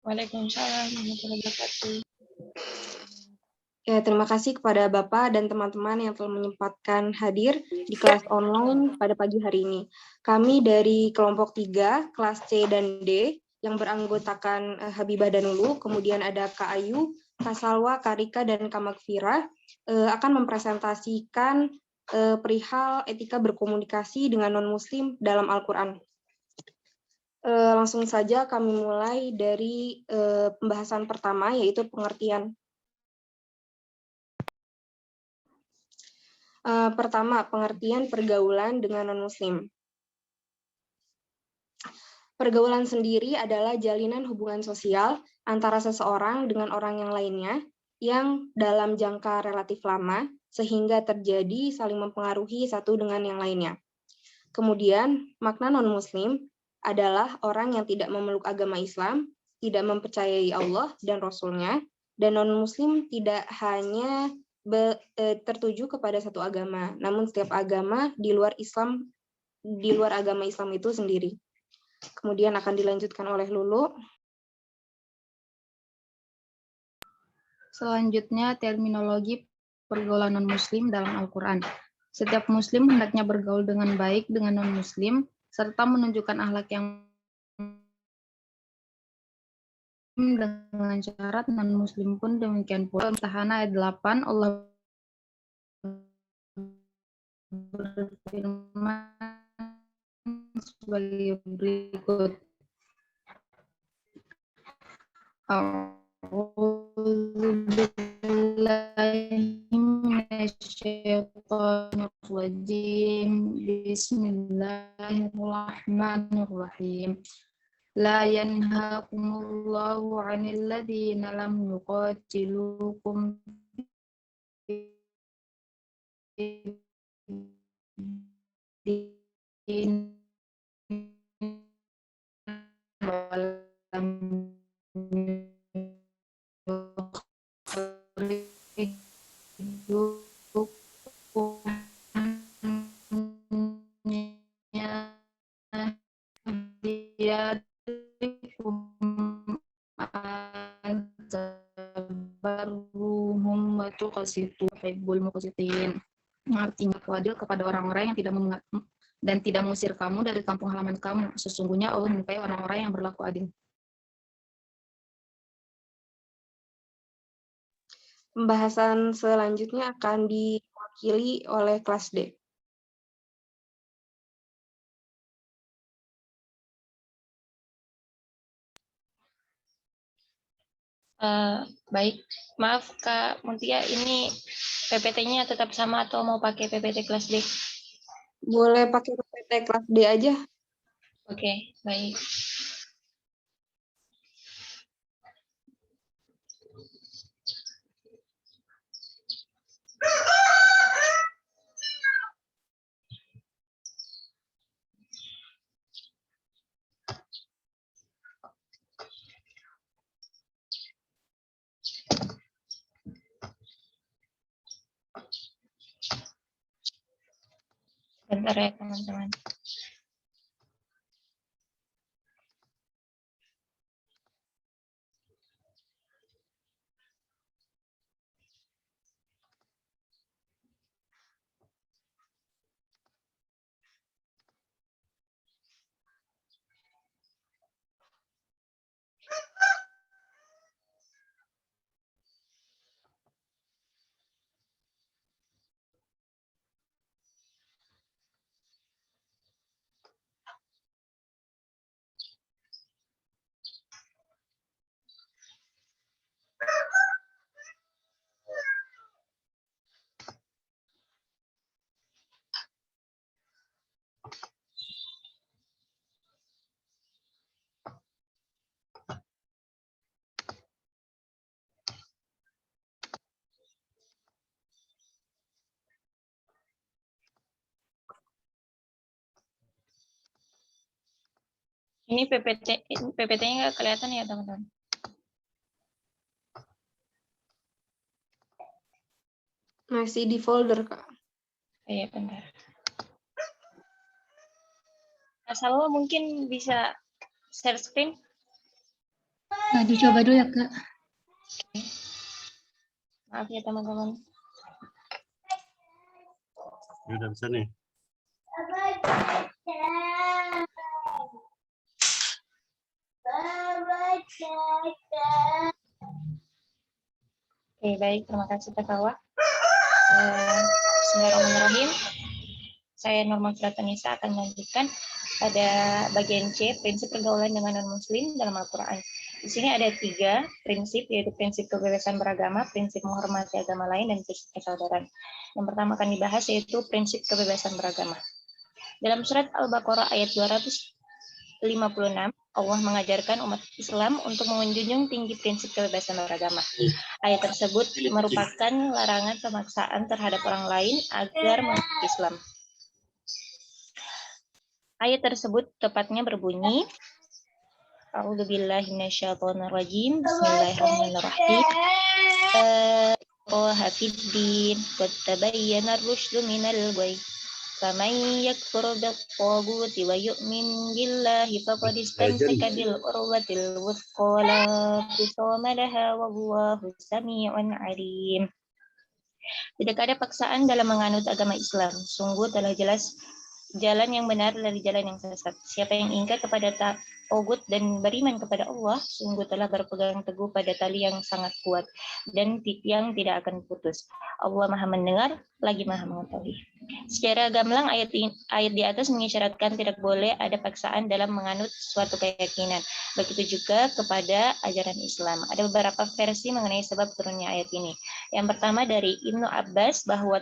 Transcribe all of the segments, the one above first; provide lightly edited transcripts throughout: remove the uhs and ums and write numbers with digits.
Waalaikumsalam warahmatullahi wabarakatuh. Ya, terima kasih kepada Bapak dan teman-teman yang telah menyempatkan hadir di kelas online pada pagi hari ini. Kami dari kelompok 3, kelas C dan D, yang beranggotakan Habibah dan Nulu, kemudian ada Kak Ayu, Kak Salwa, Kak Rika, dan Kak Magfira, akan mempresentasikan perihal etika berkomunikasi dengan non-muslim dalam Al-Quran. Langsung saja kami mulai dari pembahasan pertama, yaitu pengertian. Pertama, pengertian pergaulan dengan non-muslim. Pergaulan sendiri adalah jalinan hubungan sosial antara seseorang dengan orang yang lainnya yang dalam jangka relatif lama sehingga terjadi saling mempengaruhi satu dengan yang lainnya. Kemudian, makna non-muslim adalah orang yang tidak memeluk agama Islam, tidak mempercayai Allah dan Rasul-Nya, dan non-muslim tidak hanya tertuju kepada satu agama, namun setiap agama di luar agama Islam itu sendiri. Kemudian akan dilanjutkan oleh Lulu. Selanjutnya, terminologi pergaulan non-muslim dalam Al-Quran. Setiap muslim hendaknya bergaul dengan baik dengan non-muslim, serta menunjukkan akhlak yang dengan syarat non-muslim pun demikian pula. Al-Mumtahanah ayat 8, Allah berfirman sebagai berikut. Bismillahirrahmanirrahim. La yanhaakumullahu 'anil ladzina lam yuqatilukum fid-din wa lam yukhrijukum min diyarikum an tabarruhum wa tuqsitu hibbul muqsitin. Artinya adil kepada orang-orang yang tidak mengusir kamu dari kampung halaman kamu. Sesungguhnya Allah menyukai orang-orang yang berlaku adil. Pembahasan selanjutnya akan diwakili oleh kelas D. Baik, maaf Kak Muntia, ini PPT-nya tetap sama atau mau pakai PPT kelas D? Boleh pakai PPT kelas D aja. Oke, baik. Bentar ya teman-teman. Ini PPT-nya nggak kelihatan ya teman-teman? Masih di folder, Kak. Iya, bentar. Salwa mungkin bisa share screen? Nah, dicoba dulu ya, Kak. Maaf ya teman-teman. Ya, udah bisa nih. Oke, baik. Terima kasih Kak Kawa. Bismillahirrahmanirrahim. Saya Norma Fratanisa akan melanjutkan pada bagian C, prinsip pergaulan dengan non-muslim dalam Al-Quran. Di sini ada 3 prinsip, yaitu prinsip kebebasan beragama, prinsip menghormati agama lain, dan prinsip persaudaraan. Yang pertama akan dibahas yaitu prinsip kebebasan beragama. Dalam surat Al-Baqarah ayat 256, Allah mengajarkan umat Islam untuk menjunjung tinggi prinsip kebebasan beragama. Ayat tersebut merupakan larangan pemaksaan terhadap orang lain agar mengerti Islam. Ayat tersebut tepatnya berbunyi, A'udzubillahi minasyaitonirrajim. Bismillahirrahmanirrahim. Hafiddin qad tabayyana ar-rusydu minal ghayy. Faman yakfur bit-taghuti wa yu'min billahi faqad istamsaka bil urwatil wuthqa la infisama laha wallahu samii'un 'aliim. Tidak ada paksaan dalam menganut agama Islam. Sungguh telah jelas jalan yang benar dari jalan yang sesat. Siapa yang ingkar kepada tagut dan beriman kepada Allah, sungguh telah berpegang teguh pada tali yang sangat kuat dan yang tidak akan putus. Allah Maha mendengar, lagi Maha mengetahui. Secara gamblang ayat di atas mengisyaratkan tidak boleh ada paksaan dalam menganut suatu keyakinan. Begitu juga kepada ajaran Islam. Ada beberapa versi mengenai sebab turunnya ayat ini. Yang pertama dari Ibnu Abbas bahwa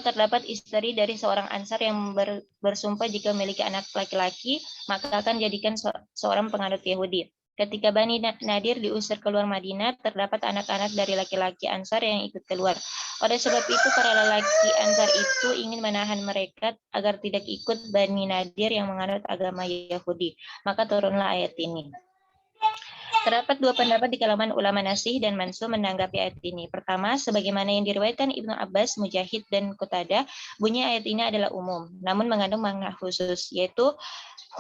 terdapat istri dari seorang Ansar yang bersumpah jika memiliki anak laki-laki, maka akan jadikan seorang penganut Yahudi. Ketika Bani Nadir diusir keluar Madinah, terdapat anak-anak dari laki-laki Ansar yang ikut keluar. Oleh sebab itu, para lelaki Ansar itu ingin menahan mereka agar tidak ikut Bani Nadir yang menganut agama Yahudi. Maka turunlah ayat ini. Terdapat 2 pendapat di kalangan ulama Nasih dan Mansur menanggapi ayat ini. Pertama, sebagaimana yang diriwayatkan Ibnu Abbas, Mujahid, dan Qatadah, bunyi ayat ini adalah umum, namun mengandung makna khusus, yaitu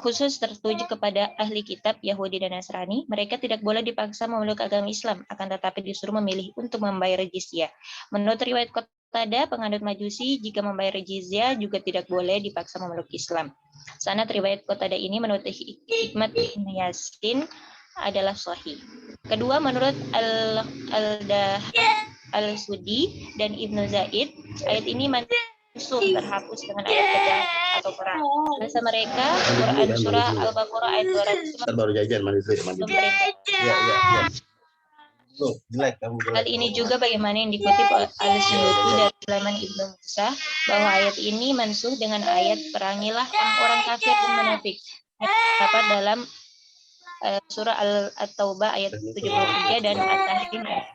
khusus tertuju kepada ahli kitab Yahudi dan Nasrani. Mereka tidak boleh dipaksa memeluk agama Islam, akan tetapi disuruh memilih untuk membayar jizyah. Menurut riwayat Qatadah, penganut Majusi jika membayar jizyah juga tidak boleh dipaksa memeluk Islam. Sanad riwayat Qatadah ini menurut Hikmat Ibn Yasin adalah sahih. Kedua, menurut Al-Sudi dan Ibnu Zaid, ayat ini mansuh terhapus dengan ayat kedua atau perang. Bahasa mereka, Quran surah Al-Baqarah ayat 200. Baru jajan Hal ini juga bagaimana yang dikutip Al-Suyuti dari Sulaiman Ibnu Musa, bahwa ayat ini mansuh dengan ayat perangilah orang-orang kafir dan munafik. Dapat dalam surah At-Taubah ayat 73 dan At-Tahrim ayat.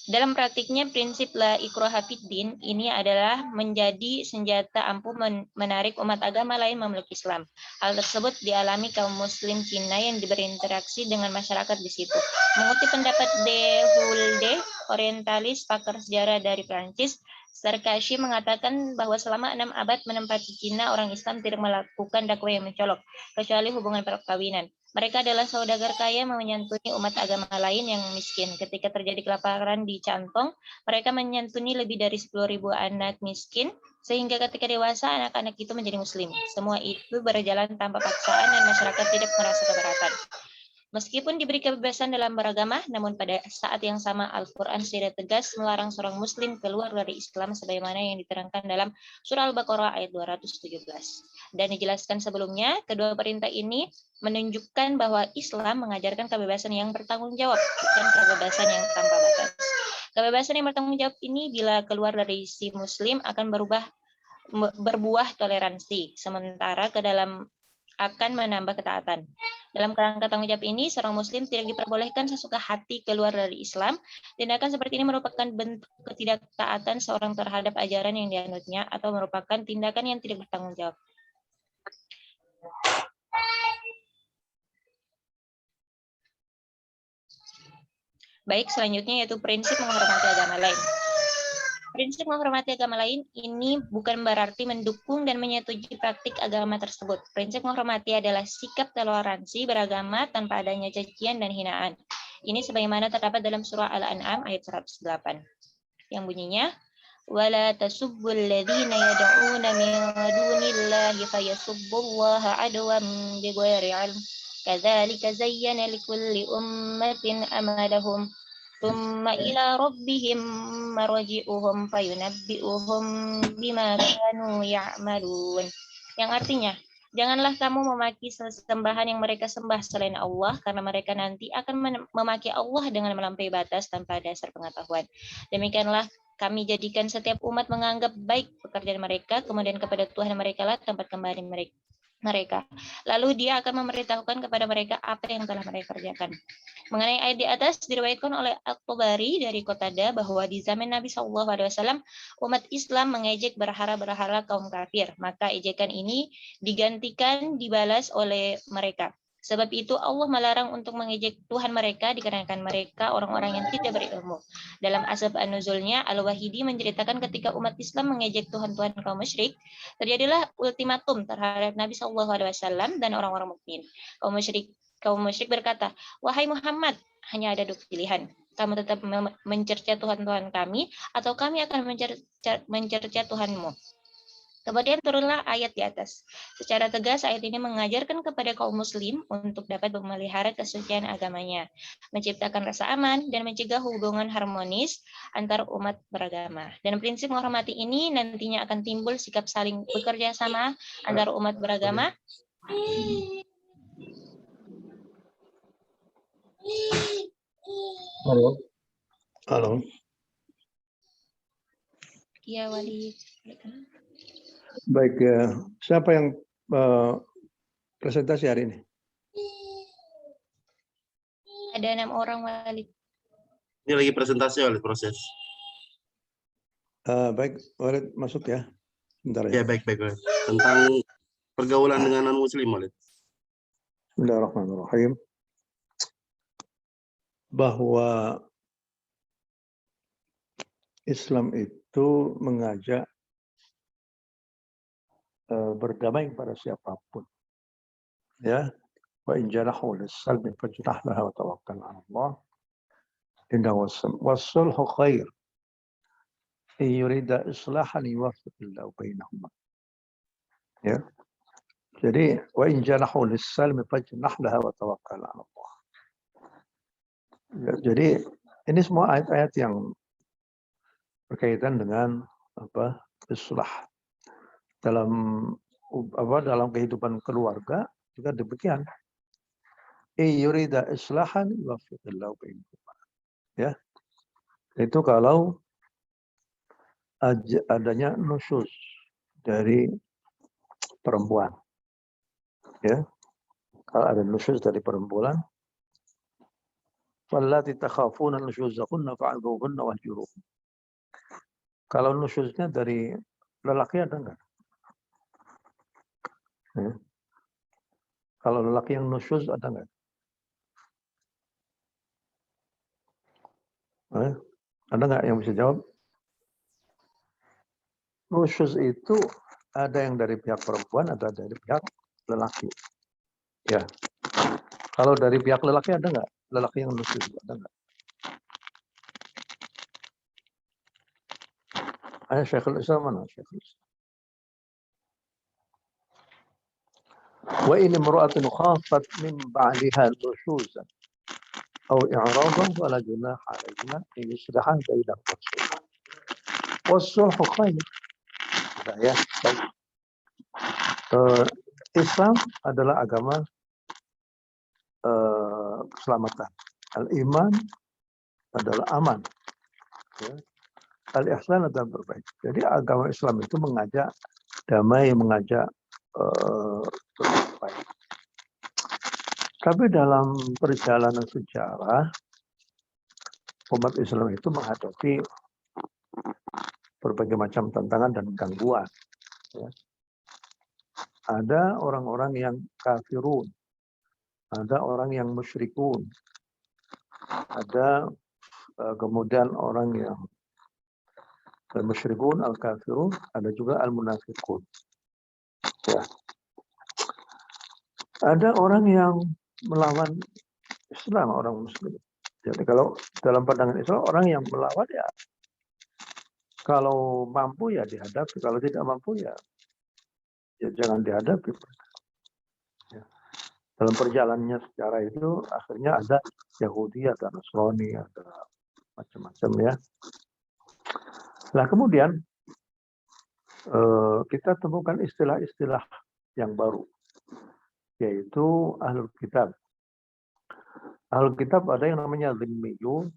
Dalam praktiknya, prinsip la ikraha fiddin ini adalah menjadi senjata ampuh menarik umat agama lain memeluk Islam. Hal tersebut dialami kaum muslim Cina yang berinteraksi dengan masyarakat di situ. Mengutip pendapat De Hulde, orientalis pakar sejarah dari Prancis, Sarkashi mengatakan bahwa selama 6 abad menempati Cina, orang Islam tidak melakukan dakwah yang mencolok, kecuali hubungan perkawinan. Mereka adalah saudagar kaya menyantuni umat agama lain yang miskin. Ketika terjadi kelaparan di Cantong, mereka menyantuni lebih dari 10.000 anak miskin, sehingga ketika dewasa anak-anak itu menjadi muslim. Semua itu berjalan tanpa paksaan dan masyarakat tidak merasa keberatan. Meskipun diberi kebebasan dalam beragama, namun pada saat yang sama Al-Quran secara tegas melarang seorang muslim keluar dari Islam sebagaimana yang diterangkan dalam surah Al-Baqarah ayat 217. Dan dijelaskan sebelumnya, kedua perintah ini menunjukkan bahwa Islam mengajarkan kebebasan yang bertanggung jawab, bukan kebebasan yang tanpa batas. Kebebasan yang bertanggung jawab ini bila keluar dari si muslim akan berbuah toleransi, sementara ke dalam akan menambah ketaatan. Dalam kerangka tanggung jawab ini, seorang muslim tidak diperbolehkan sesuka hati keluar dari Islam. Tindakan seperti ini merupakan bentuk ketidaktaatan seorang terhadap ajaran yang dianutnya atau merupakan tindakan yang tidak bertanggung jawab. Baik, selanjutnya yaitu prinsip menghormati agama lain. Prinsip menghormati agama lain ini bukan berarti mendukung dan menyetujui praktik agama tersebut. Prinsip menghormati adalah sikap toleransi beragama tanpa adanya cacian dan hinaan. Ini sebagaimana terdapat dalam surah Al-An'am ayat 108 yang bunyinya وَلَا تَسُبُّوا الَّذِينَ يَدْعُونَ مِن دُونِ اللَّهِ فَيَسُبُّوا اللَّهَ عَدْوًا بِغَيْرِ عِلْمٍ كَذَلِكَ زَيَّنَ لِكُلِّ أُمَّةٍ أَمَلَهُمْ ثُمَّ إِلَى رَبِّهِمْ مَرْجِعُهُمْ فَيُنَبِّئُهُم بِمَا كَانُوا يَعْمَلُونَ. Yang artinya, janganlah kamu memaki sesembahan yang mereka sembah selain Allah, karena mereka nanti akan memaki Allah dengan melampaui batas tanpa dasar pengetahuan. Demikianlah kami jadikan setiap umat menganggap baik pekerjaan mereka, kemudian kepada Tuhan mereka lah tempat kembali mereka. Lalu Dia akan memberitahukan kepada mereka apa yang telah mereka kerjakan. Mengenai ayat di atas, diriwayatkan oleh At-Tabari dari Qatadah bahwa di zaman Nabi SAW, umat Islam mengejek berhala-berhala kaum kafir. Maka ejekan ini dibalas oleh mereka. Sebab itu Allah melarang untuk mengejek Tuhan mereka dikarenakan mereka orang-orang yang tidak berilmu. Dalam Asbab An-Nuzulnya, Al-Wahidi menceritakan ketika umat Islam mengejek Tuhan-Tuhan kaum musyrik, terjadilah ultimatum terhadap Nabi SAW dan orang-orang mukmin. Kaum musyrik berkata, "Wahai Muhammad, hanya ada dua pilihan. Kamu tetap mencerca Tuhan-Tuhan kami, atau kami akan mencerca Tuhanmu." Kemudian turunlah ayat di atas. Secara tegas ayat ini mengajarkan kepada kaum muslim untuk dapat memelihara kesucian agamanya, menciptakan rasa aman, dan mencegah hubungan harmonis antar umat beragama. Dan prinsip menghormati ini nantinya akan timbul sikap saling bekerja sama antar umat beragama. Halo. Halo. Ya, Wali. Baik, siapa yang presentasi hari ini? Ada 6 orang, Wali. Ini lagi presentasi oleh proses. Baik, Walid masuk ya. Bentar Ya, ya. baik. Tentang pergaulan dengan non-muslim, Walid. Bismillahirrahmanirrahim. Bahwa Islam itu mengajak berdamai kepada siapapun. Ya, wa in janahu lis-salmi fajnah laha wa tawakkal 'ala Allah. Innahu was-sulhu khair. In yurida islahan yuwaffiqillahu bainahuma. Ya. Jadi wa in janahu lis-salmi fajnah laha wa tawakkal 'ala Allah. Ya, jadi ini semua ayat-ayat yang berkaitan dengan islah dalam kehidupan keluarga juga demikian. Yurida islahan yuwaffiqillahu bainahuma. Ya. Itu kalau adanya nusyuz dari perempuan. Ya. Kalau ada nusyuz dari perempuan, wallati takhafuna nusyuzahunna fa'idhuhunna wahjuruhunna. Kalau nusyuznya dari lelaki ada enggak? Ya. Kalau lelaki yang nusyuz ada enggak? Ada enggak yang bisa jawab? Nusyuz itu ada yang dari pihak perempuan, ada dari pihak lelaki. Ya. Kalau dari pihak lelaki ada enggak? Lelaki yang nusyuz ada enggak? Ayah Syekhul Islam mana? Syekhul Islam. Wa in imra'atun khafat min ba'liha nusyuzan aw i'radan fala junaha 'alayhima in yuslaha bainahuma. Was-sulhu khair. Ya, baik. Islam adalah agama keselamatan. Al-iman adalah aman. Ya. Al-ihsan adalah berbaik. Jadi agama Islam itu mengajak damai, mengajak berbaik. Tapi dalam perjalanan sejarah, umat Islam itu menghadapi berbagai macam tantangan dan gangguan. Ya. Ada orang-orang yang kafirun, ada orang yang musyrikun, ada kemudian orang yang Al-musyrikun, al-kafirun, ada juga al-munafiqun. Ya. Ada orang yang melawan Islam, orang Muslim. Jadi kalau dalam pandangan Islam, orang yang melawan ya kalau mampu ya dihadapi, kalau tidak mampu ya jangan dihadapi. Ya. Dalam perjalanannya secara itu akhirnya ada Yahudi, ada Nasrani, ada macam-macam ya. Nah kemudian kita temukan istilah-istilah yang baru, yaitu Ahlul Kitab. Ahlul Kitab ada yang namanya Zimmiyun,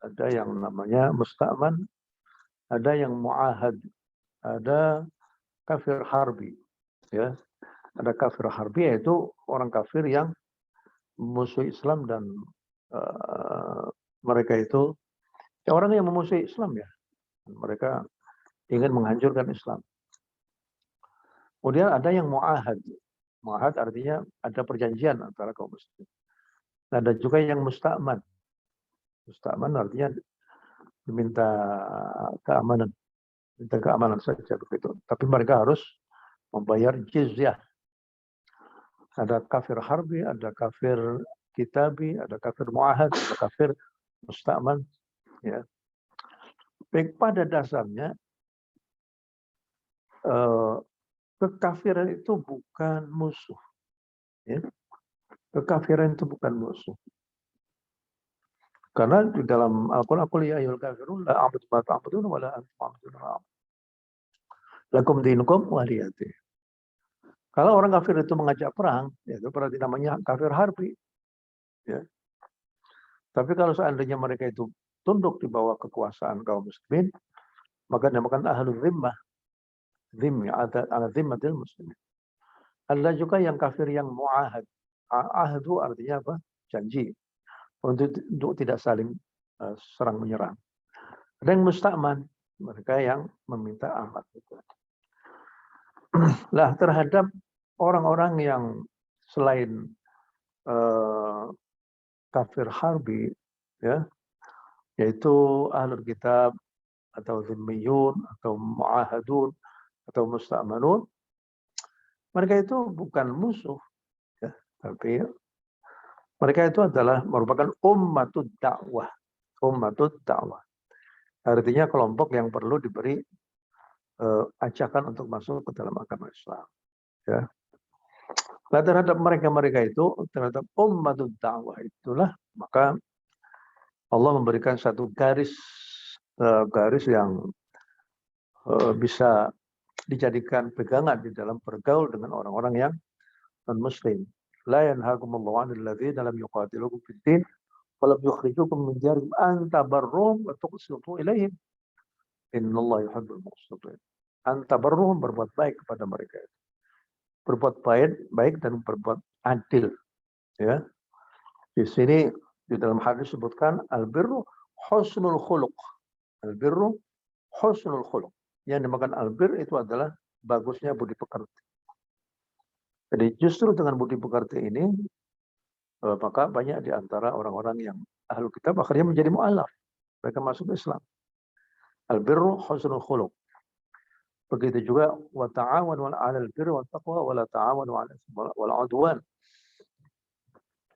ada yang namanya Musta'man, ada yang Mu'ahad, ada kafir harbi. Ya. Ada kafir harbi yaitu orang kafir yang memusuhi Islam dan mereka itu ya orang yang memusuhi Islam ya. Mereka ingin menghancurkan Islam. Kemudian ada yang mu'ahad. Mu'ahad artinya ada perjanjian antara kaum muslimin. Ada juga yang musta'man. Musta'man artinya diminta keamanan. Minta keamanan saja begitu. Tapi mereka harus membayar jizyah. Ada kafir harbi, ada kafir kitabi, ada kafir mu'ahad, ada kafir musta'man. Ya. Baik, pada dasarnya kekafiran itu bukan musuh. Ya. Kekafiran itu bukan musuh. Karena di dalam Al-Quran, qul ya ayyuhal kafirun la a'budu ma ta'budun wa la antum a'budun lakum dinukum waliyati. Kalau orang kafir itu mengajak perang, itu berarti namanya kafir harbi. Ya. Tapi kalau seandainya mereka itu tunduk di bawah kekuasaan kaum muslimin, maka dinamakan ahlul zimmah. Zimmah, ala zimmatil muslimin. Ada juga yang kafir yang mu'ahad. Ahdu artinya apa? Janji. Untuk tidak saling serang menyerang. Ada yang musta'man. Mereka yang meminta aman. Lah terhadap orang-orang yang selain kafir harbi, ya, yaitu ahlul kitab atau zimmiyun atau mu'ahadun atau musta'manun, mereka itu bukan musuh, ya, tapi mereka itu adalah merupakan ummatud dakwah. Ummatud dakwah. Artinya kelompok yang perlu diberi ajakan untuk masuk ke dalam agama Islam. Ya. Nah, terhadap mereka-mereka itu, terhadap ummatud dakwah itulah, maka Allah memberikan satu garis yang bisa dijadikan pegangan di dalam bergaul dengan orang-orang yang non-muslim. La yanhakumullahu 'anil ladzina lam yuqatilukum fid din wa lam yukhrijukum min diyarikum an tabarruhum wa tuqsitu ilaihim. Innallaha yuhibbul muqsitin. An tabarruhum, berbuat baik kepada mereka. Berbuat baik dan berbuat adil. Ya. Di sini di dalam hadis disebutkan al-birru husnul khuluq. Al-birru husnul khuluq. Yang dimakan albir itu adalah bagusnya budi pekerti. Jadi justru dengan budi pekerti ini, maka banyak di antara orang-orang yang ahlu kitab akhirnya menjadi mu'alaf. Mereka masuk Islam. Al-birru husnul khuluq. Begitu juga wa ta'awanu 'alal birri wat taqwa wa la ta'awanu 'alal itsmi wal 'udwan.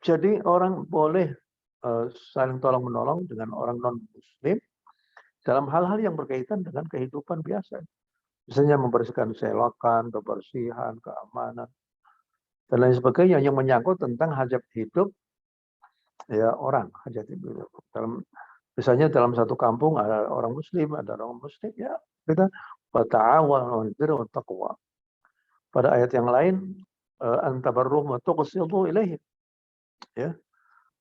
Jadi orang boleh saling tolong-menolong dengan orang non-muslim dalam hal-hal yang berkaitan dengan kehidupan biasa. Misalnya membersihkan selokan, kebersihan, keamanan, dan lain sebagainya yang menyangkut tentang hajat hidup ya orang, hajat hidup. Misalnya dalam satu kampung ada orang muslim, ada orang muslim, ya kita ta'awanu 'alal birri wat taqwa. Pada ayat yang lain antabarruhum wa tuqsitu ilaihim. Ya,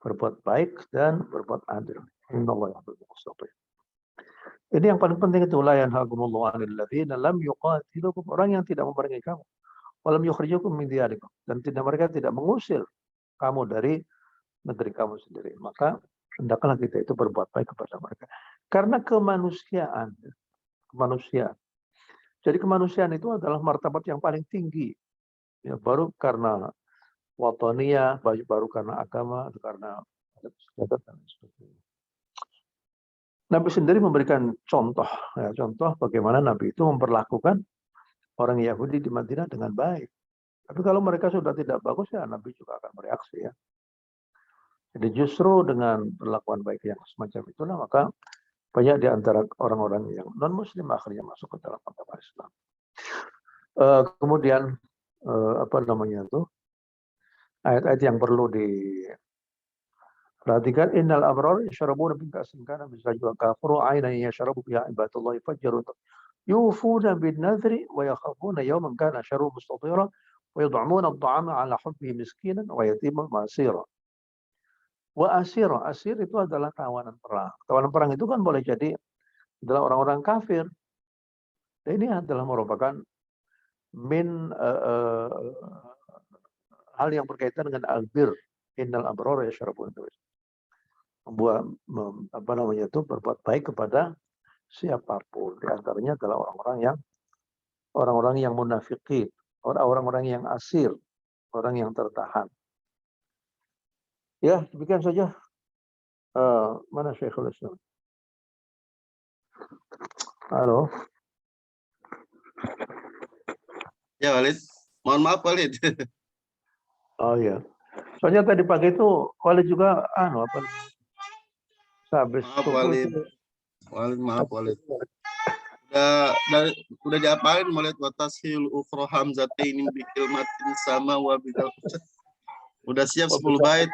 berbuat baik dan berbuat adil. Innallaha yuhibbul muqsitin. Ini yang paling penting itu, la yanhakumullahu 'anil ladzina lam yuqatilukum, orang yang tidak memerangi kamu, wa lam yukhrijukum min diyarikum, dan mereka tidak mengusir kamu dari negeri kamu sendiri. Maka hendaklah kita itu berbuat baik kepada mereka. Karena kemanusiaan. Jadi kemanusiaan itu adalah martabat yang paling tinggi. Ya, baru karena wataniyah, baru karena agama, karena adat istiadat dan sebagainya. Nabi sendiri memberikan contoh, ya, contoh bagaimana Nabi itu memperlakukan orang Yahudi di Madinah dengan baik. Tapi kalau mereka sudah tidak bagus, ya Nabi juga akan bereaksi, ya. Jadi justru dengan perlakuan baik yang semacam itulah, maka banyak di antara orang-orang yang non-Muslim akhirnya masuk ke dalam agama Islam. Kemudian apa namanya itu, ayat-ayat yang perlu diperhatikan. Innal abrar yashrabuna min ka'sin kana mizajuha kafuru aynan yashrabu biha ibadullah fajjarun yufuna bin nadhri wa yakhafuna yawman kana sharruhu mustatira wa yud'amuna at-ta'ama 'ala hubbihi miskinan wa yatiman wa asira. Wa asira, asir itu adalah tawanan perang. Tawanan perang itu kan boleh jadi adalah orang-orang kafir. Dan ini adalah merupakan hal yang berkaitan dengan albir. Innal abrar yashrabun. Membuat apa namanya itu, berbuat baik kepada siapapun. Di antaranya adalah orang-orang yang munafikin, orang-orang yang asir, orang yang tertahan. Ya, demikian saja. Mana Syekhul Islam? Halo. Ya Walid, mohon maaf Walid. Oh iya. Soalnya tadi pagi itu Walid juga habis Maaf subuh Walid. itu. Walid, maaf Walid. Udah diapalin Walid, watashil ukhra hamzatain bi kalimatin sama wa bidal. Udah siap 10 bait.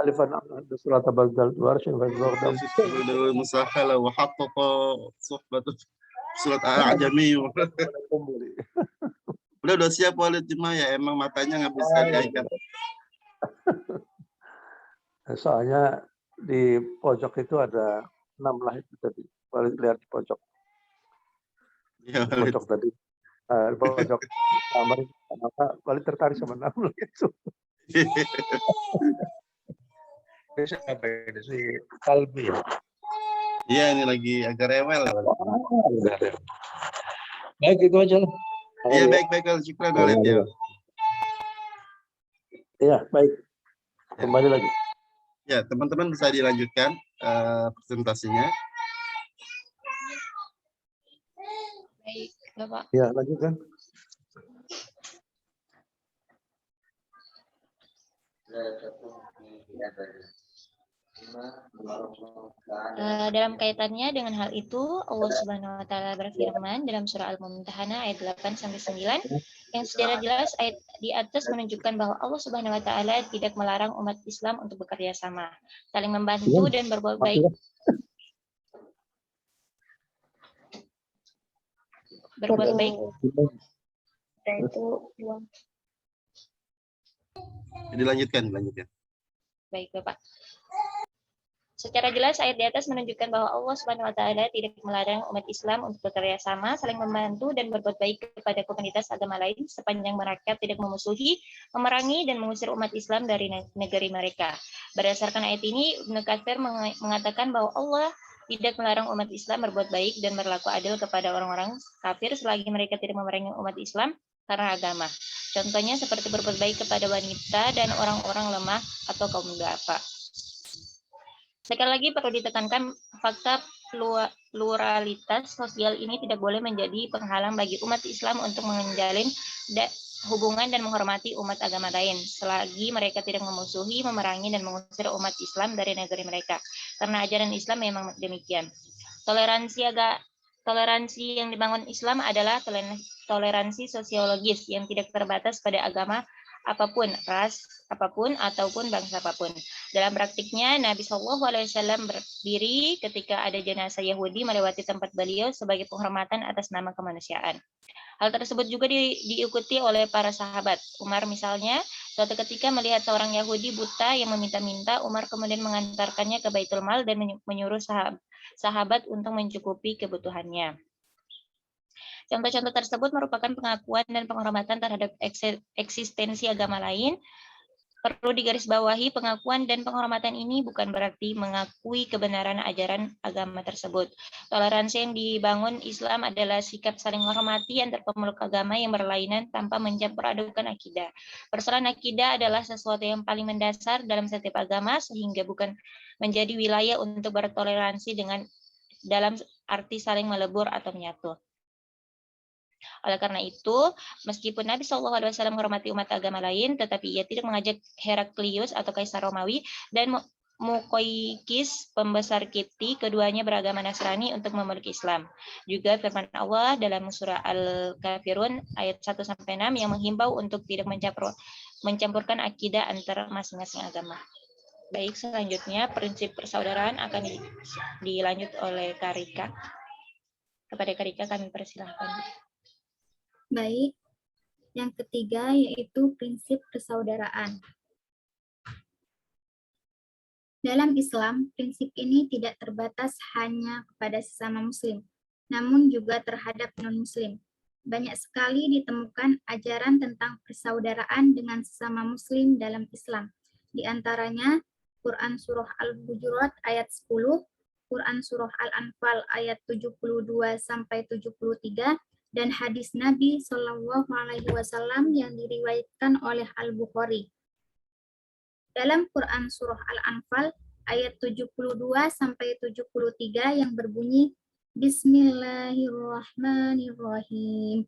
Alifan surat Al-Baqarah warshin wa Al-Baqarah. Musahala wa haqqaqa suhbatu surat Al-Ajami. Udah siap Walid, cuma ya emang matanya nggak bisa diangkat. Soalnya di pojok itu ada 6 itu tadi. Walid lihat di pojok. Ya, Di pojok tadi. Di pojok kamar. Walid tertarik sama 6 itu. Ini siapa ini? Si Kalbi. Iya, ini lagi agak rewel. Baik, itu aja lah. Iya, baik. Syukran Walid ya. Iya, baik. Kembali lagi. Ya, teman-teman bisa dilanjutkan presentasinya. Baik, Bapak. Ya, lanjutkan. Dalam kaitannya dengan hal itu, Allah Subhanahu wa taala berfirman dalam surah Al-Mumtahanah ayat 8-9 yang secara jelas ayat di atas menunjukkan bahwa Allah Subhanahu wa taala tidak melarang umat Islam untuk bekerja sama, saling membantu dan berbuat baik. Berbuat baik itu Dilanjutkan. Baik, Bapak. Secara jelas ayat di atas menunjukkan bahwa Allah Subhanahu wa taala tidak melarang umat Islam untuk bekerja sama, saling membantu dan berbuat baik kepada komunitas agama lain sepanjang mereka tidak memusuhi, memerangi dan mengusir umat Islam dari negeri mereka. Berdasarkan ayat ini, Ibnu Katsir mengatakan bahwa Allah tidak melarang umat Islam berbuat baik dan berlaku adil kepada orang-orang kafir selagi mereka tidak memerangi umat Islam karena agama. Contohnya seperti berbuat baik kepada wanita dan orang-orang lemah atau kaum duafa. Sekali lagi perlu ditekankan fakta pluralitas sosial ini tidak boleh menjadi penghalang bagi umat Islam untuk menjalin hubungan dan menghormati umat agama lain selagi mereka tidak memusuhi, memerangi dan mengusir umat Islam dari negeri mereka. Karena ajaran Islam memang demikian. Toleransi yang dibangun Islam adalah toleransi sosiologis yang tidak terbatas pada agama apapun, ras apapun, ataupun bangsa apapun. Dalam praktiknya, Nabi SAW berdiri ketika ada jenazah Yahudi melewati tempat beliau sebagai penghormatan atas nama kemanusiaan. Hal tersebut juga diikuti oleh para sahabat. Umar misalnya, suatu ketika melihat seorang Yahudi buta yang meminta-minta, Umar kemudian mengantarkannya ke Baitul Mal dan menyuruh sahabat untuk mencukupi kebutuhannya. Contoh-contoh tersebut merupakan pengakuan dan penghormatan terhadap eksistensi agama lain Perlu digarisbawahi, pengakuan dan penghormatan ini bukan berarti mengakui kebenaran ajaran agama tersebut. Toleransi yang dibangun Islam adalah sikap saling menghormati antar pemeluk agama yang berlainan tanpa mencampur adukan akidah. Persoalan akidah adalah sesuatu yang paling mendasar dalam setiap agama, sehingga bukan menjadi wilayah untuk bertoleransi dengan dalam arti saling melebur atau menyatu. Oleh karena itu, meskipun Nabi SAW menghormati umat agama lain, tetapi ia tidak mengajak Heraklius atau Kaisar Romawi dan Mukoikis, pembesar Kipti, keduanya beragama Nasrani untuk memeluk Islam. Juga firman Allah dalam surah Al-Kafirun ayat 1-6 yang menghimbau untuk tidak mencampurkan akidah antara masing-masing agama. Baik, selanjutnya prinsip persaudaraan akan dilanjut oleh Karika. Kepada Karika kami persilahkan. Baik, yang ketiga yaitu prinsip persaudaraan. Dalam Islam, prinsip ini tidak terbatas hanya kepada sesama muslim, namun juga terhadap non-muslim. Banyak sekali ditemukan ajaran tentang persaudaraan dengan sesama muslim dalam Islam. Di antaranya, Quran Surah Al-Hujurat ayat 10, Quran Surah Al-Anfal ayat 72-73, dan hadis Nabi Shallallahu Alaihi Wasallam yang diriwayatkan oleh Al-Bukhari. Dalam Quran Surah Al-Anfal ayat 72-73 yang berbunyi, Bismillahirrahmanirrahim.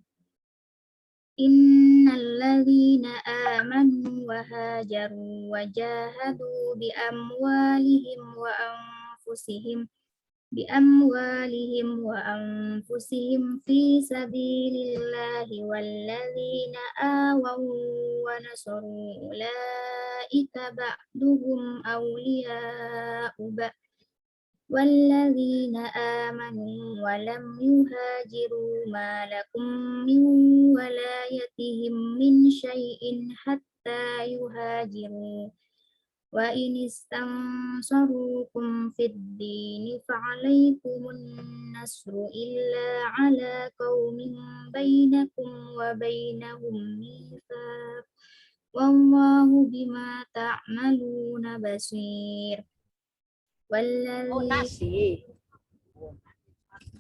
Innalladzina amanu wa hajaru wa jahadu bi amwalihim wa anfusihim fi sabilillahi walladzina awaw wa nasaru ulaika ba'duhum awliya'u ba'd walladzina amanu wa lam yuhajiru ma lakum min walayatihim min syai'in hatta yuhajiru wa in istansarukum fid dini fa'alaikumun nasru illa ala qaumin bainakum wa bainahum mitsaq wallahu bima ta'maluna basir.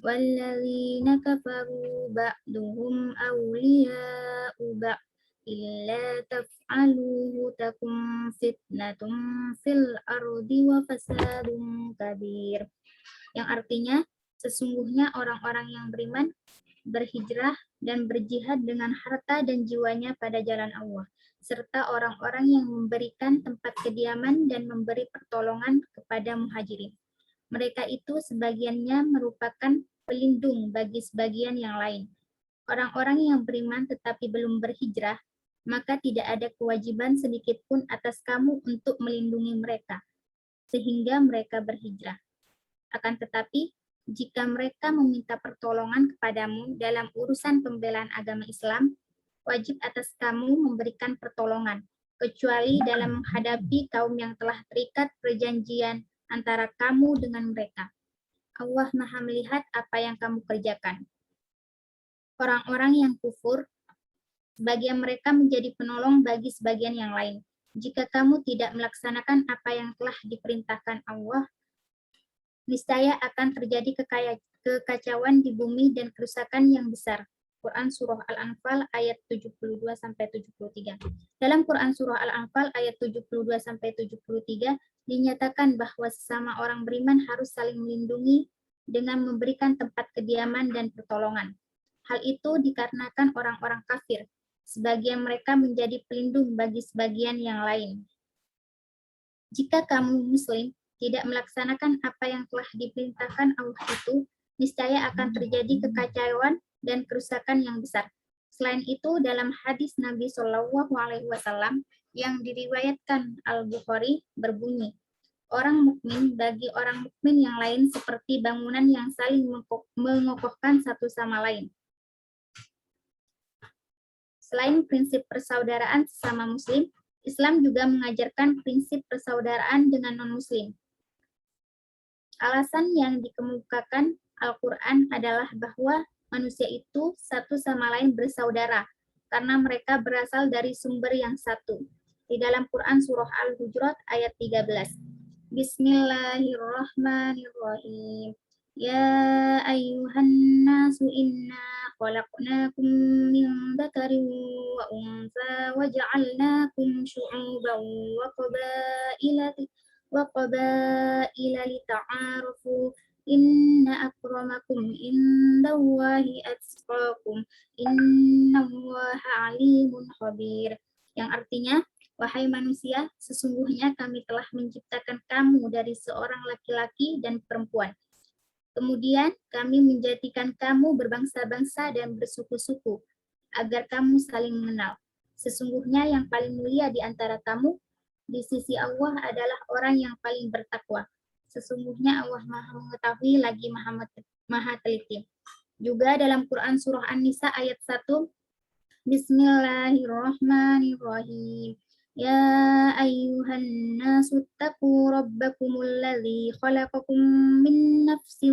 Walladzina kafaru ba'duhum awliya'u ba'd illa taf'aluhu takum fitnatum fil ardi wa fasadun kabir. Yang artinya, sesungguhnya orang-orang yang beriman berhijrah dan berjihad dengan harta dan jiwanya pada jalan Allah, serta orang-orang yang memberikan tempat kediaman dan memberi pertolongan kepada muhajirin. Mereka itu sebagiannya merupakan pelindung bagi sebagian yang lain. Orang-orang yang beriman tetapi belum berhijrah, maka tidak ada kewajiban sedikit pun atas kamu untuk melindungi mereka, sehingga mereka berhijrah. Akan tetapi, jika mereka meminta pertolongan kepadamu dalam urusan pembelaan agama Islam, wajib atas kamu memberikan pertolongan, kecuali dalam menghadapi kaum yang telah terikat perjanjian antara kamu dengan mereka. Allah Maha melihat apa yang kamu kerjakan. Orang-orang yang kufur, sebagian mereka menjadi penolong bagi sebagian yang lain. Jika kamu tidak melaksanakan apa yang telah diperintahkan Allah, niscaya akan terjadi kekacauan di bumi dan kerusakan yang besar. Quran Surah Al-Anfal ayat 72-73. Dalam Quran Surah Al-Anfal ayat 72-73 dinyatakan bahwa sesama orang beriman harus saling melindungi dengan memberikan tempat kediaman dan pertolongan. Hal itu dikarenakan orang-orang kafir, sebagian mereka menjadi pelindung bagi sebagian yang lain. Jika kamu muslim tidak melaksanakan apa yang telah diperintahkan Allah itu, niscaya akan terjadi kekacauan dan kerusakan yang besar. Selain itu, dalam hadis Nabi Shallallahu Alaihi Wasallam yang diriwayatkan Al-Bukhari berbunyi, orang mukmin bagi orang mukmin yang lain seperti bangunan yang saling mengokohkan satu sama lain. Selain prinsip persaudaraan sesama muslim, Islam juga mengajarkan prinsip persaudaraan dengan non-muslim. Alasan yang dikemukakan Al-Quran adalah bahwa manusia itu satu sama lain bersaudara, karena mereka berasal dari sumber yang satu. di dalam Quran surah Al-Hujurat ayat 13. Bismillahirrahmanirrahim. Ya ayyuhan nasu inna khalaqnakum min dzakarin wa untha wa ja'alnakum syu'uban wa qabaila lita'arafu inna akramakum indallahi atqakum innallaha alimun khabir. Yang artinya, wahai manusia, sesungguhnya kami telah menciptakan kamu dari seorang laki-laki dan perempuan. Kemudian kami menjadikan kamu berbangsa-bangsa dan bersuku-suku, agar kamu saling mengenal. Sesungguhnya yang paling mulia di antara kamu, di sisi Allah adalah orang yang paling bertakwa. Sesungguhnya Allah Maha mengetahui lagi Maha teliti. Juga dalam Quran surah An-Nisa ayat 1, Bismillahirrahmanirrahim. Ya ayyuhan nasu taqu rabbakumul ladzi khalaqakum min nafsin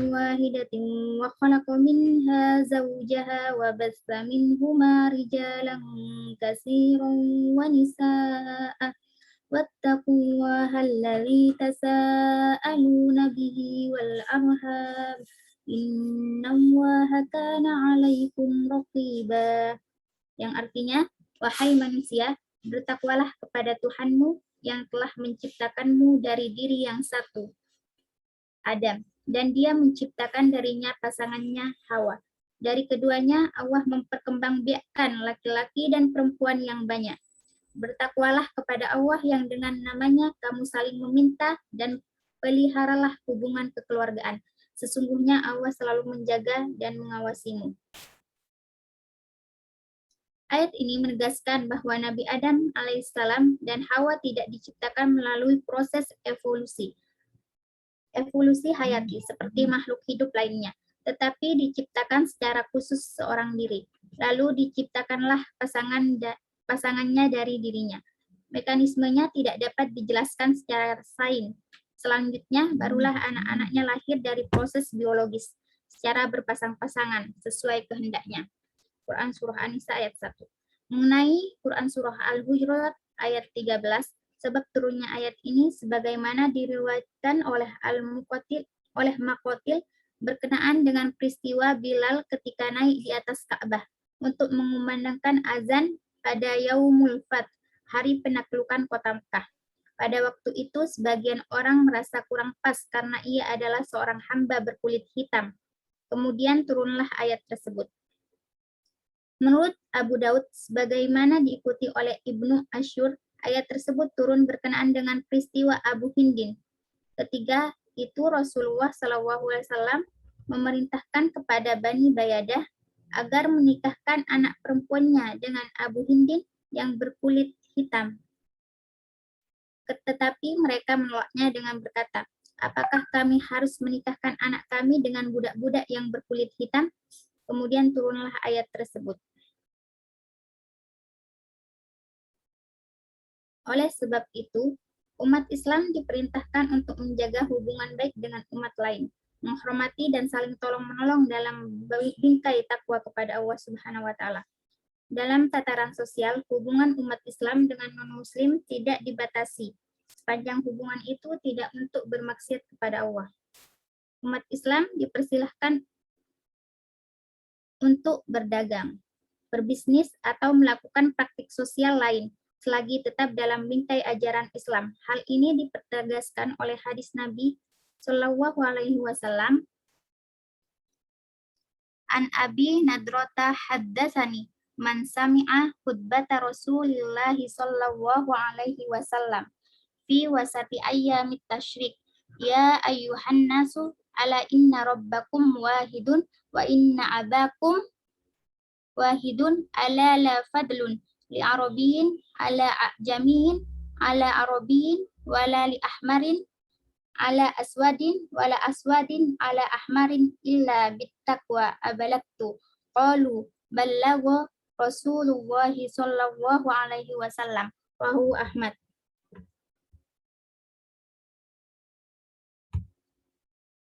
wahidatin wa khalaqa minha zawjaha wa bassa minhuma rijalan katsiran wa nisaa'a wattaqullaha alladzi tasaaluna bihi wal arham innallaha kana 'alaikum raqiba. Yang artinya, wahai manusia, bertakwalah kepada Tuhanmu yang telah menciptakanmu dari diri yang satu, Adam, dan dia menciptakan darinya pasangannya Hawa. Dari keduanya, Allah memperkembangbiakkan laki-laki dan perempuan yang banyak. Bertakwalah kepada Allah yang dengan namanya kamu saling meminta dan peliharalah hubungan kekeluargaan. Sesungguhnya Allah selalu menjaga dan mengawasimu. Ayat ini menegaskan bahwa Nabi Adam alaihissalam dan Hawa tidak diciptakan melalui proses evolusi hayati seperti makhluk hidup lainnya, tetapi diciptakan secara khusus seorang diri. Lalu diciptakanlah pasangannya dari dirinya. Mekanismenya tidak dapat dijelaskan secara sains. Selanjutnya, barulah anak-anaknya lahir dari proses biologis secara berpasang-pasangan sesuai kehendaknya. Quran Surah An-Nisa ayat 1. Mengenai Quran Surah Al-Hujurat ayat 13, sebab turunnya ayat ini sebagaimana diriwayatkan oleh Maqatil berkenaan dengan peristiwa Bilal ketika naik di atas Ka'bah untuk mengumandangkan azan pada Yaumul Fath, hari penaklukan kota Mekah. Pada waktu itu, sebagian orang merasa kurang pas karena ia adalah seorang hamba berkulit hitam. Kemudian turunlah ayat tersebut. Menurut Abu Daud, sebagaimana diikuti oleh Ibnu Asyur, ayat tersebut turun berkenaan dengan peristiwa Abu Hindin. Ketiga itu Rasulullah SAW memerintahkan kepada Bani Bayadah agar menikahkan anak perempuannya dengan Abu Hindin yang berkulit hitam. Tetapi mereka menolaknya dengan berkata, apakah kami harus menikahkan anak kami dengan budak-budak yang berkulit hitam? Kemudian turunlah ayat tersebut. Oleh sebab itu, umat Islam diperintahkan untuk menjaga hubungan baik dengan umat lain, menghormati dan saling tolong-menolong dalam bingkai takwa kepada Allah Subhanahu wa Ta'ala. Dalam tataran sosial, hubungan umat Islam dengan non-Muslim tidak dibatasi, sepanjang hubungan itu tidak untuk bermaksiat kepada Allah. Umat Islam dipersilahkan untuk berdagang, berbisnis, atau melakukan praktik sosial lain, selagi tetap dalam bingkai ajaran Islam. Hal ini dipertegaskan oleh hadis Nabi Shallallahu Alaihi Wasallam. An Abi Nadrata haddatsani man sami'a khutbata Rasulillah Shallallahu Alaihi Wasallam fi wasati ayyamit tasyrik. Ya ayyuhan nasu ala inna rabbakum wahidun wa inna abakum wahidun ala la fadlun li arabiyin ala ajamiyin ala arabiyin wala li ahmarin ala aswadin wala aswadin ala ahmarin illa bittaqwa abalagtu qalu ballagha Rasulullah sallallahu alaihi wasallam rawahu Ahmad.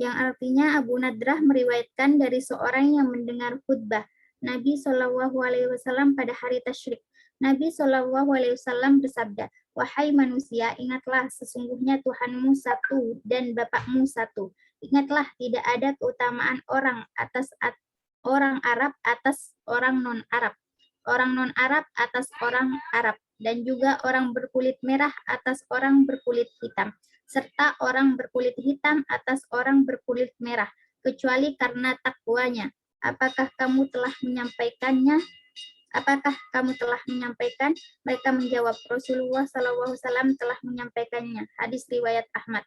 Yang artinya Abu Nadrah meriwayatkan dari seorang yang mendengar khutbah Nabi Shallallahu Alaihi Wasallam pada hari tasyrik. Nabi Shallallahu Alaihi Wasallam bersabda, wahai manusia, ingatlah sesungguhnya Tuhanmu satu dan Bapakmu satu. Ingatlah tidak ada keutamaan orang Arab atas orang non-Arab, orang non-Arab atas orang Arab, dan juga orang berkulit merah atas orang berkulit hitam, serta orang berkulit hitam atas orang berkulit merah, kecuali karena takwanya. Apakah kamu telah menyampaikannya? Apakah kamu telah menyampaikan? Mereka menjawab, Rasulullah SAW telah menyampaikannya. Hadis riwayat Ahmad.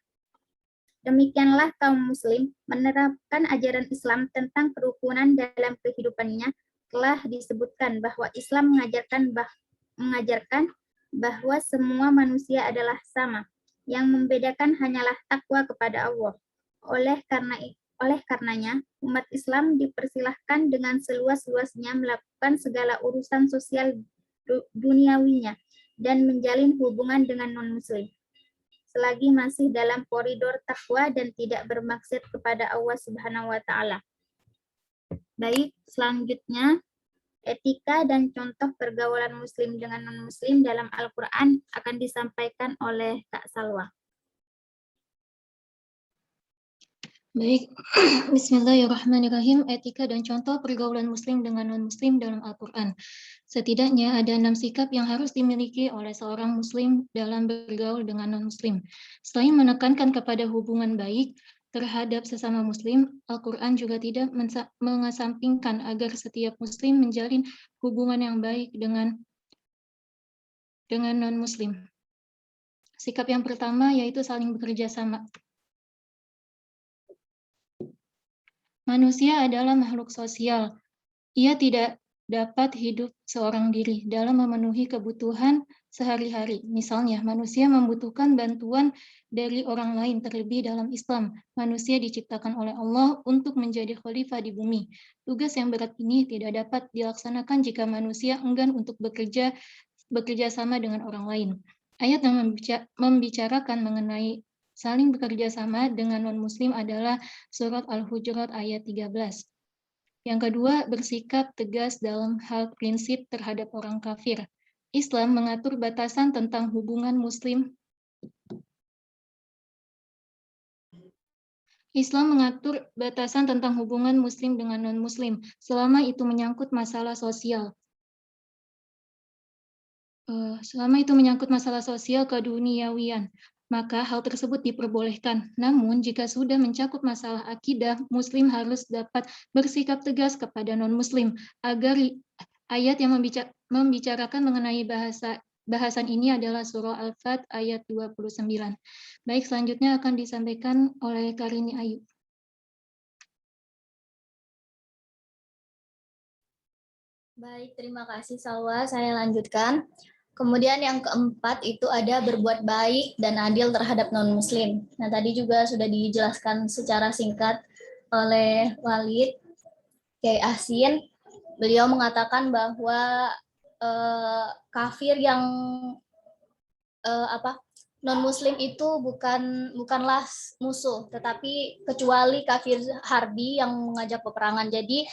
Demikianlah kaum muslim menerapkan ajaran Islam tentang kerukunan dalam kehidupannya. Telah disebutkan bahwa Islam mengajarkan bahwa semua manusia adalah sama. Yang membedakan hanyalah takwa kepada Allah. Oleh karenanya, umat Islam dipersilahkan dengan seluas-luasnya melakukan segala urusan sosial duniawinya dan menjalin hubungan dengan non-muslim, selagi masih dalam koridor takwa dan tidak bermaksud kepada Allah Subhanahu wa Ta'ala. Baik, selanjutnya etika dan contoh pergaulan muslim dengan non-muslim dalam Al-Quran akan disampaikan oleh Kak Salwa. Baik, Bismillahirrahmanirrahim. Etika dan contoh pergaulan muslim dengan non-muslim dalam Al-Quran. Setidaknya ada 6 sikap yang harus dimiliki oleh seorang muslim dalam bergaul dengan non-muslim. Selain menekankan kepada hubungan baik terhadap sesama muslim, Al-Quran juga tidak mengesampingkan agar setiap muslim menjalin hubungan yang baik dengan non-muslim. Sikap yang pertama yaitu saling bekerja sama. Manusia adalah makhluk sosial. Ia tidak dapat hidup seorang diri dalam memenuhi kebutuhan sehari-hari. Misalnya, manusia membutuhkan bantuan dari orang lain. Terlebih dalam Islam, manusia diciptakan oleh Allah untuk menjadi khalifah di bumi. Tugas yang berat ini tidak dapat dilaksanakan jika manusia enggan untuk bekerja sama dengan orang lain. Ayat yang membicarakan mengenai saling bekerja sama dengan non-muslim adalah surat Al-Hujurat ayat 13. Yang kedua, bersikap tegas dalam hal prinsip terhadap orang kafir. Islam mengatur batasan tentang hubungan muslim. Islam mengatur batasan tentang hubungan muslim dengan non-muslim, selama itu menyangkut masalah sosial. Keduniawian, maka hal tersebut diperbolehkan. Namun, jika sudah mencakup masalah akidah, Muslim harus dapat bersikap tegas kepada non-Muslim, agar ayat yang membicarakan mengenai bahasan ini adalah surah Al-Fat ayat 29. Baik, selanjutnya akan disampaikan oleh Karini Ayu. Baik, terima kasih Salwa. Saya lanjutkan. Kemudian yang keempat itu ada berbuat baik dan adil terhadap non-muslim. Nah, tadi juga sudah dijelaskan secara singkat oleh Walid Kiai Asin. Beliau mengatakan bahwa kafir yang non-muslim itu bukanlah musuh, tetapi kecuali kafir harbi yang mengajak peperangan. Jadi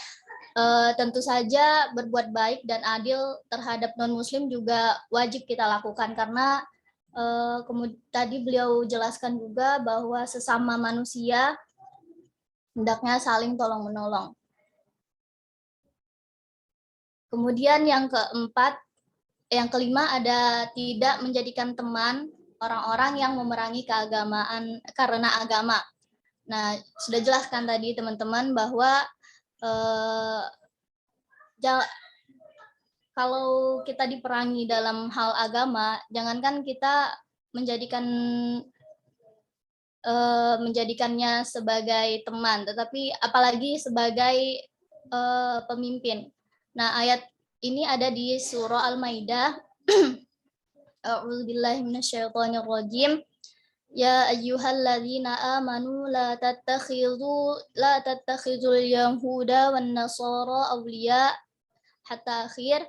tentu saja berbuat baik dan adil terhadap non-muslim juga wajib kita lakukan, karena tadi beliau jelaskan juga bahwa sesama manusia hendaknya saling tolong-menolong. Kemudian yang kelima ada tidak menjadikan teman orang-orang yang memerangi keagamaan karena agama. Nah, sudah jelaskan tadi teman-teman bahwa kalau kita diperangi dalam hal agama, jangankan kita menjadikannya sebagai teman, tetapi apalagi sebagai pemimpin. Nah, ayat ini ada di surah Al-Maidah. A'udzubillahi minasyaitonirrajim. Ya ayyuhalladzina amanu la tattakhidul yahuda wan nasara awliya hatta akhir.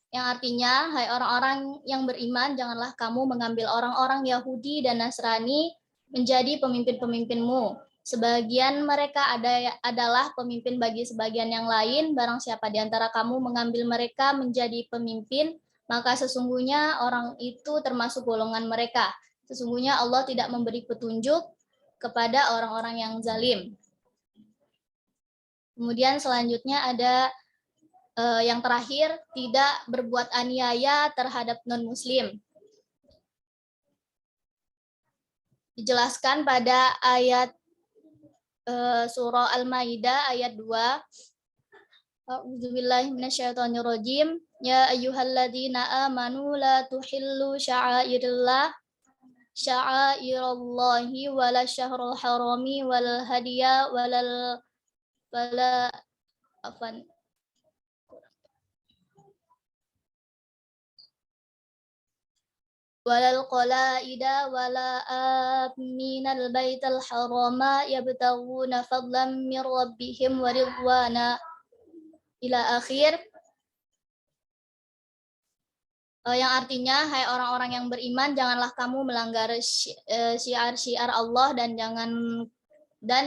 Yang artinya, hai orang-orang yang beriman, janganlah kamu mengambil orang-orang Yahudi dan Nasrani menjadi pemimpin-pemimpinmu, Sebagian mereka adalah pemimpin bagi sebagian yang lain. Barang siapa di antara kamu mengambil mereka menjadi pemimpin, maka sesungguhnya orang itu termasuk golongan mereka. Sesungguhnya Allah tidak memberi petunjuk kepada orang-orang yang zalim. Kemudian selanjutnya ada yang terakhir, tidak berbuat aniaya terhadap non-muslim. Dijelaskan pada ayat surah Al-Maidah ayat 2. A'udzubillahi minasyaitonirrajim. Ya ayyuhalladzina amanu la tuhillu sya'airallahi wala syahrul harami wal hadiya wala afan walal qalaida wala aminal baital harama yabtaguna fadlan min rabbihim wa ridwana ila akhir, yang artinya hai orang-orang yang beriman, janganlah kamu melanggar syiar-syiar Allah dan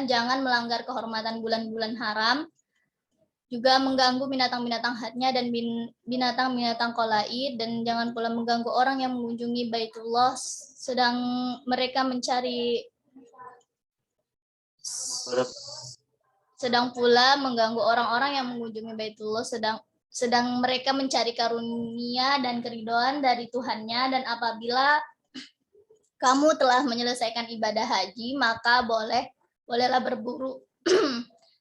jangan melanggar kehormatan bulan-bulan haram, juga mengganggu binatang-binatang hadnya dan binatang-binatang qalaid, dan jangan pula mengganggu orang yang mengunjungi Baitullah sedang mereka mencari sedang pula mengganggu orang-orang yang mengunjungi Baitullah sedang mereka mencari karunia dan keridhaan dari Tuhannya, dan apabila kamu telah menyelesaikan ibadah haji, maka bolehlah berburu.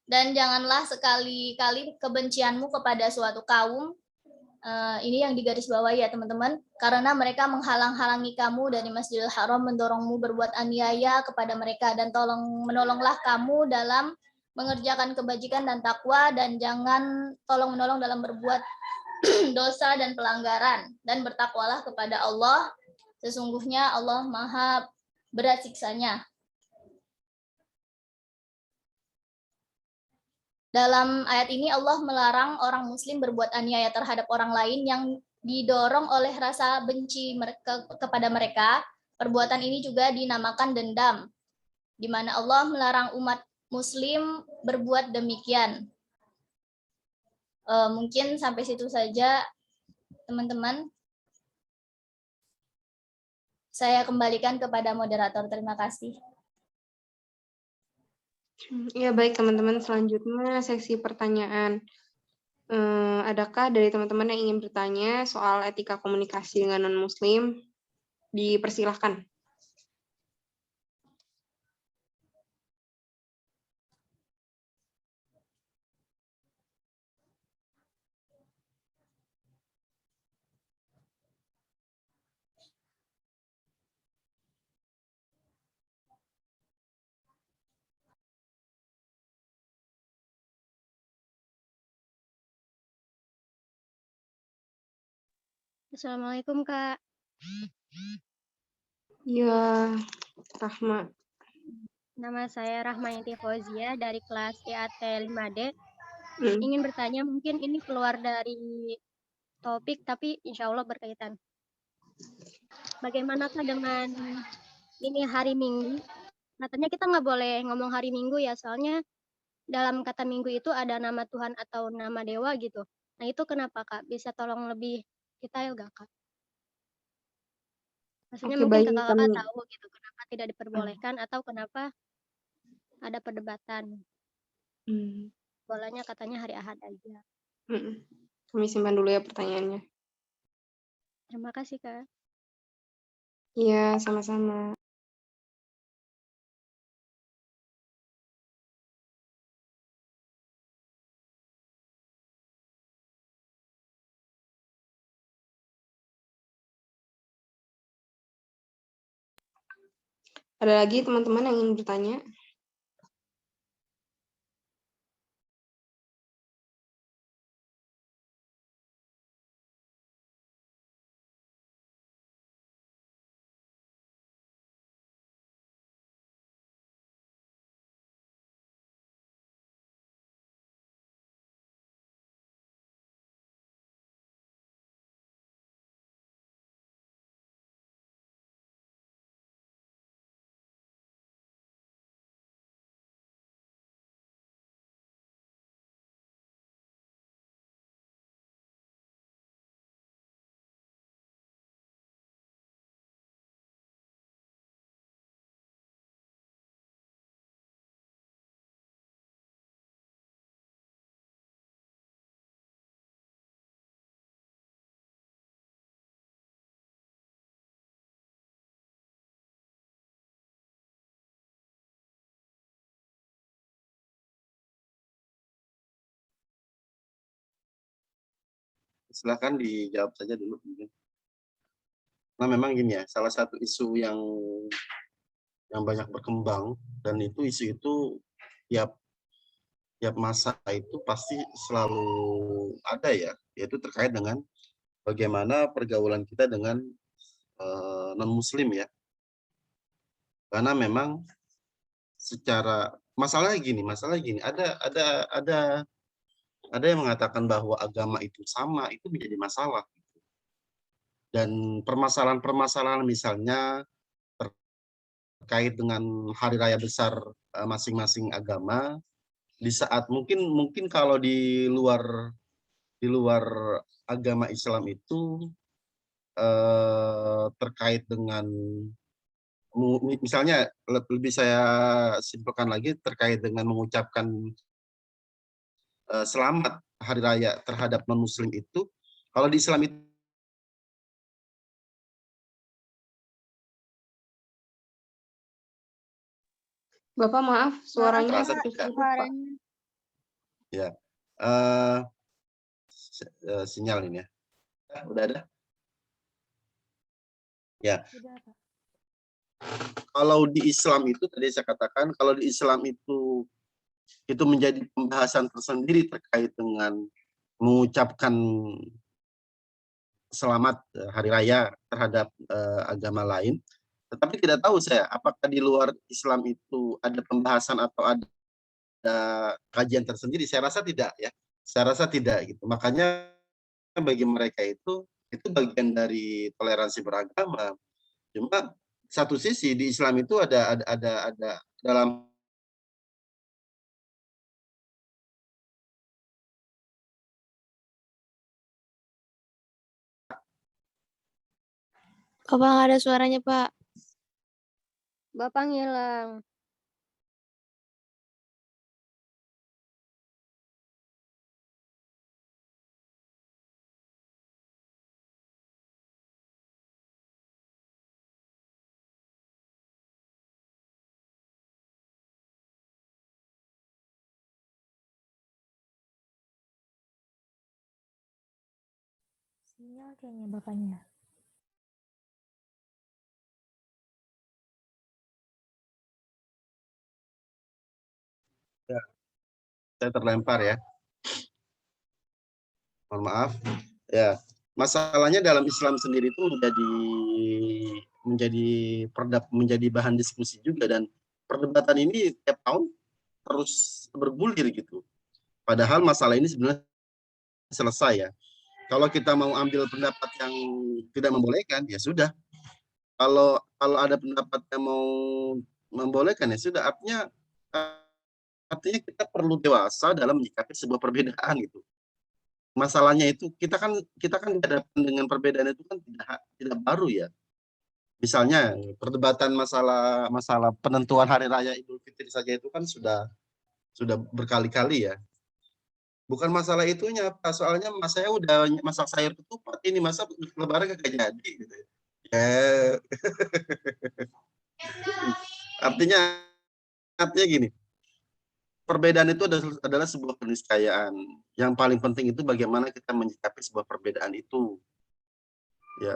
Dan janganlah sekali-kali kebencianmu kepada suatu kaum, ini yang digarisbawahi ya teman-teman, karena mereka menghalang-halangi kamu dari Masjidil Haram, mendorongmu berbuat aniaya kepada mereka, dan menolonglah kamu dalam mengerjakan kebajikan dan takwa, dan jangan tolong-menolong dalam berbuat dosa dan pelanggaran, dan bertakwalah kepada Allah, sesungguhnya Allah Maha berat siksanya. Dalam ayat ini Allah melarang orang muslim berbuat aniaya terhadap orang lain yang didorong oleh rasa benci mereka kepada mereka. Perbuatan ini juga dinamakan dendam, di mana Allah melarang umat muslim berbuat demikian. Mungkin sampai situ saja teman-teman. Saya kembalikan kepada moderator. Terima kasih. Ya, baik teman-teman, selanjutnya seksi pertanyaan. Adakah dari teman-teman yang ingin bertanya soal etika komunikasi dengan non-muslim? Dipersilahkan. Assalamualaikum, Kak. Ya, Rahma. Nama saya Rahmayanti Fauzia dari kelas IAT 5D. Ingin bertanya, mungkin ini keluar dari topik, tapi insya Allah berkaitan. Bagaimanakah dengan ini hari Minggu? Katanya kita nggak boleh ngomong hari Minggu ya, soalnya dalam kata Minggu itu ada nama Tuhan atau nama Dewa gitu. Nah itu kenapa, Kak? Bisa tolong lebih detail nggak, Kak? Maksudnya mungkin kakak-kakak tahu gitu, kenapa tidak diperbolehkan atau kenapa ada perdebatan. Bolanya katanya hari Ahad aja. Kami simpan dulu ya pertanyaannya. Terima kasih, Kak. Iya, sama-sama. Ada lagi teman-teman yang ingin bertanya? Silakan dijawab saja dulu mungkin. Nah, memang gini ya, salah satu isu yang banyak berkembang, dan itu isu itu tiap masa itu pasti selalu ada ya, yaitu terkait dengan bagaimana pergaulan kita dengan non muslim ya. Karena memang secara masalahnya gini, ada yang mengatakan bahwa agama itu sama, itu menjadi masalah. Dan permasalahan-permasalahan misalnya terkait dengan hari raya besar masing-masing agama, di saat mungkin kalau di luar agama Islam itu terkait dengan misalnya lebih saya simpulkan lagi terkait dengan mengucapkan selamat hari raya terhadap non muslim itu, kalau di Islam itu Bapak maaf, suaranya Terasa tidak? putus-putus, Pak. Ya, sinyal ini ya. Udah ada? Ya. Kalau di Islam itu tadi saya katakan, kalau di Islam itu menjadi pembahasan tersendiri terkait dengan mengucapkan selamat hari raya terhadap agama lain. Tetapi tidak tahu saya apakah di luar Islam itu ada pembahasan atau ada kajian tersendiri. Saya rasa tidak ya. Saya rasa tidak gitu. Makanya bagi mereka itu bagian dari toleransi beragama. Cuma satu sisi di Islam itu ada dalam Bapak nggak ada suaranya, Pak. Bapak ngilang. Sinyal kayaknya bapaknya. ya, saya terlempar ya. Mohon maaf. Ya, masalahnya dalam Islam sendiri itu menjadi bahan diskusi juga, dan perdebatan ini tiap tahun terus bergulir gitu. Padahal masalah ini sebenarnya selesai ya. Kalau kita mau ambil pendapat yang tidak membolehkan, ya sudah. Kalau ada pendapat yang mau membolehkan, ya sudah. Artinya kita perlu dewasa dalam menyikapi sebuah perbedaan gitu. Masalahnya itu kita kan dihadapkan dengan perbedaan itu kan tidak baru ya. Misalnya perdebatan masalah penentuan hari raya Idul Fitri saja itu kan sudah berkali-kali ya. Bukan masalah itunya, Pak. Soalnya saya udah masak sayur ketupat, ini masa lebaran kagak jadi gitu. Ya. artinya gini, perbedaan itu adalah sebuah keniscayaan. Yang paling penting itu bagaimana kita menyikapi sebuah perbedaan itu. Ya.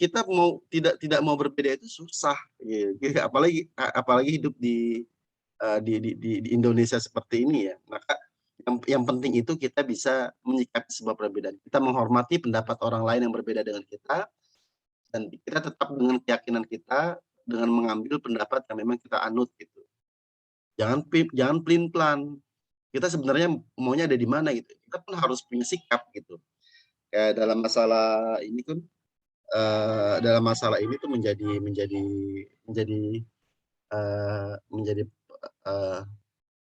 Kita mau tidak mau berbeda itu susah. Ya. Apalagi hidup di Indonesia seperti ini ya. Maka yang penting itu kita bisa menyikapi sebuah perbedaan. Kita menghormati pendapat orang lain yang berbeda dengan kita, dan kita tetap dengan keyakinan kita, dengan mengambil pendapat yang memang kita anut gitu. Jangan pelin-pelan. Kita sebenarnya maunya ada di mana gitu. Kita pun harus punya sikap gitu. Kayak dalam masalah ini kan, dalam masalah ini tuh menjadi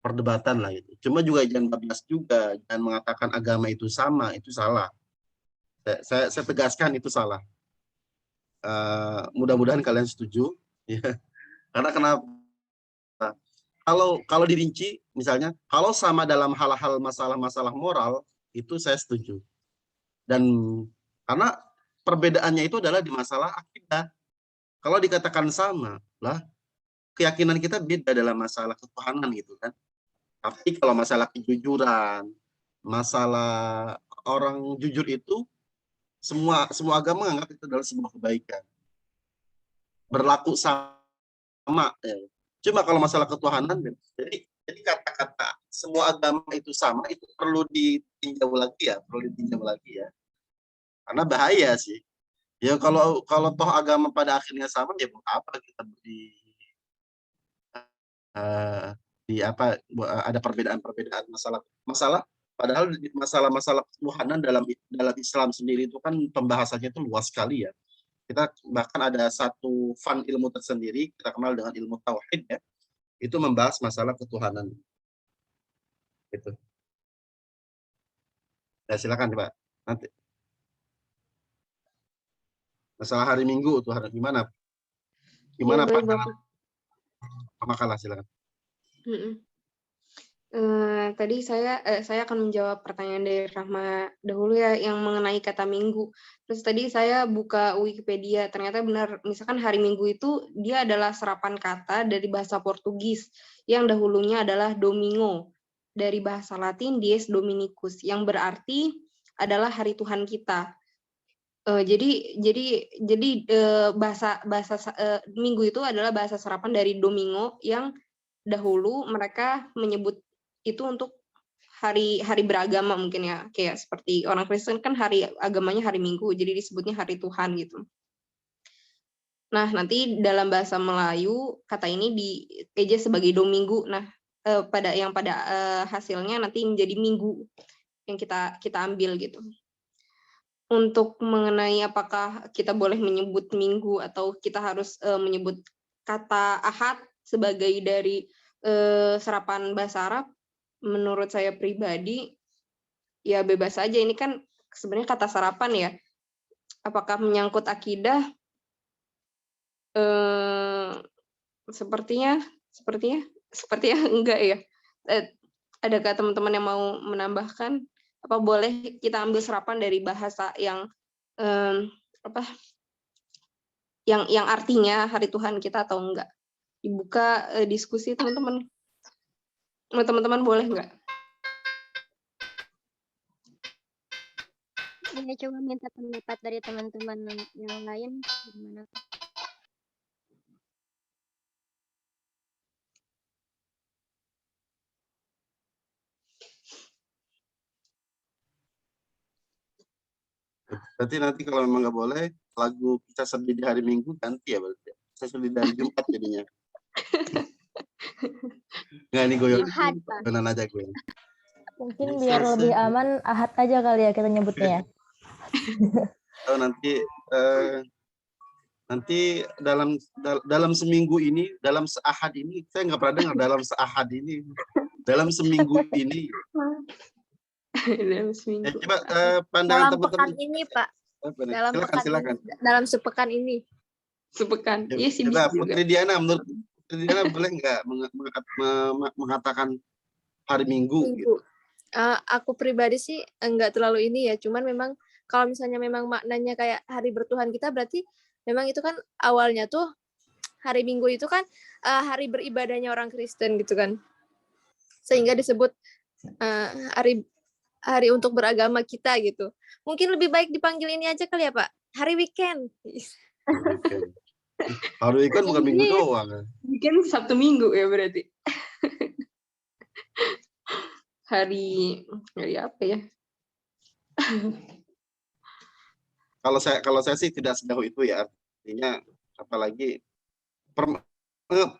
perdebatan lah gitu. Cuma juga jangan bablas juga, jangan mengatakan agama itu sama, itu salah. Saya tegaskan itu salah. Mudah-mudahan kalian setuju. Ya. Karena kenapa? Kalau dirinci, misalnya, kalau sama dalam hal-hal masalah moral, itu saya setuju. Dan karena perbedaannya itu adalah di masalah akidah. Kalau dikatakan sama, lah keyakinan kita beda dalam masalah ketuhanan gitu kan. Tapi kalau masalah kejujuran, masalah orang jujur itu semua agama menganggap itu adalah sebuah kebaikan. Berlaku sama. Ya. Cuma kalau masalah ketuhanan, jadi kata-kata semua agama itu sama itu perlu ditinjau lagi ya, karena bahaya sih. Ya kalau toh agama pada akhirnya sama, ya buat apa kita ada perbedaan masalah padahal masalah ketuhanan dalam Islam sendiri itu kan pembahasannya itu luas sekali ya. Kita bahkan ada satu ilmu tersendiri kita kenal dengan ilmu tauhid ya. Itu membahas masalah ketuhanan. Gitu. Ya silakan Pak. Nanti. Masalah hari Minggu tuh gimana? Gimana Pak? Makalah silakan. Tadi saya akan menjawab pertanyaan dari Rahma dahulu ya yang mengenai kata minggu. Terus tadi saya buka Wikipedia, ternyata benar misalkan hari Minggu itu dia adalah serapan kata dari bahasa Portugis yang dahulunya adalah domingo dari bahasa Latin dies dominicus yang berarti adalah hari Tuhan kita. Bahasa minggu itu adalah bahasa serapan dari domingo yang dahulu mereka menyebut itu untuk hari beragama mungkin ya, kayak seperti orang Kristen kan hari agamanya hari Minggu, jadi disebutnya hari Tuhan gitu. Nah, nanti dalam bahasa Melayu kata ini dieja sebagai dominggu. Nah, pada hasilnya nanti menjadi minggu yang kita ambil gitu. Untuk mengenai apakah kita boleh menyebut minggu atau kita harus menyebut kata ahad sebagai dari serapan bahasa Arab, menurut saya pribadi ya bebas saja. Ini kan sebenarnya kata serapan ya. Apakah menyangkut akidah? Sepertinya enggak ya. Adakah teman-teman yang mau menambahkan? Apa boleh kita ambil serapan dari bahasa yang yang artinya hari Tuhan kita atau enggak? Dibuka diskusi teman-teman. Teman-teman boleh enggak? Saya coba minta pendapat dari teman-teman yang lain gimana? Berarti nanti kalau memang nggak boleh, lagu Kita Sedih di Hari Minggu ganti ya berarti. Saya sedih dari Jumat jadinya. Nggak, ini goyang. Benar aja gue. Mungkin biar lebih aman, ahad aja kali ya kita nyebutnya. Oh, nanti dalam seminggu ini, dalam seahad ini, saya nggak pernah dengar dalam seahad ini. Dalam seminggu ini. Dalam seminggu. Coba pandangan dalam pekan ini Pak. Dalam sepekan ini. Sepekan. Iya sih bisa juga. Putri Diana, menurut Putri Diana boleh nggak mengatakan hari Minggu? Gitu? Aku pribadi sih enggak terlalu ini ya, cuman memang kalau misalnya memang maknanya kayak hari bertuhan kita, berarti memang itu kan awalnya tuh hari Minggu itu kan hari beribadahnya orang Kristen gitu kan, sehingga disebut hari untuk beragama kita gitu. Mungkin lebih baik dipanggil ini aja kali ya Pak, hari weekend. Hari weekend bukan Minggu doang. Weekend Sabtu Minggu ya berarti. Hari apa ya? Kalau saya sih tidak sejauh itu ya, artinya apalagi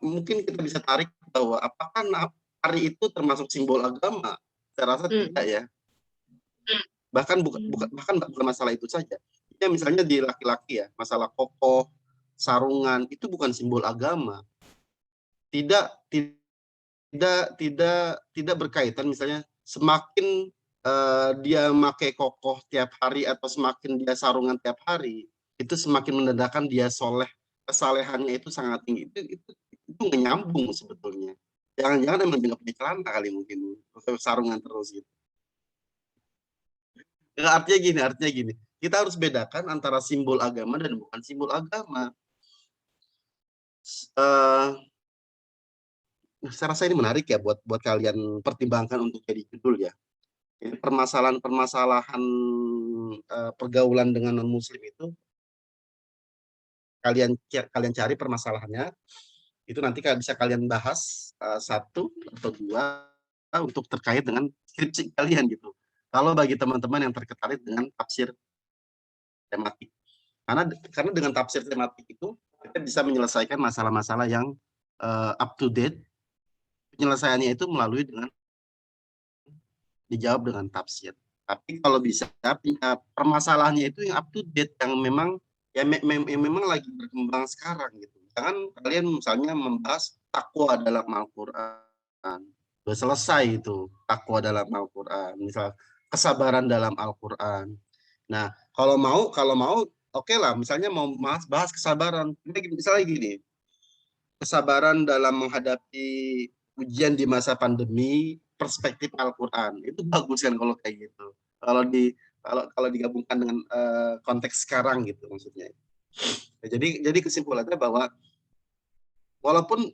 mungkin kita bisa tarik bahwa apakah hari itu termasuk simbol agama? Saya rasa tidak ya. Bahkan bukan masalah itu saja. Ya misalnya di laki-laki ya, masalah kokoh, sarungan itu bukan simbol agama. Tidak berkaitan misalnya semakin dia pakai kokoh tiap hari atau semakin dia sarungan tiap hari, itu semakin menandakan dia soleh, kesalehannya itu sangat tinggi. Itu nggak nyambung sebetulnya. Jangan-jangan emang dia nggak punya celana kali mungkin, sarungan terus gitu. Artinya gini, kita harus bedakan antara simbol agama dan bukan simbol agama. Saya rasa ini menarik ya buat kalian pertimbangkan untuk jadi judul ya. Jadi permasalahan-permasalahan pergaulan dengan non muslim itu kalian cari permasalahannya, itu nanti bisa kalian bahas 1 atau 2 untuk terkait dengan skripsi kalian gitu. Kalau bagi teman-teman yang tertarik dengan tafsir tematik. Karena dengan tafsir tematik itu kita bisa menyelesaikan masalah-masalah yang up to date. Penyelesaiannya itu melalui dengan dijawab dengan tafsir. Tapi kalau bisa permasalahannya itu yang up to date, yang memang memang lagi berkembang sekarang gitu. Jangan kalian misalnya membahas takwa dalam Al-Qur'an. Sudah selesai itu takwa dalam Al-Qur'an, misal kesabaran dalam Al-Qur'an. Nah, kalau mau oke lah, misalnya mau bahas kesabaran. Misalnya gini, kesabaran dalam menghadapi ujian di masa pandemi, perspektif Al-Qur'an. Itu bagus kan kalau kayak gitu. Kalau digabungkan dengan konteks sekarang gitu maksudnya. Jadi kesimpulannya bahwa walaupun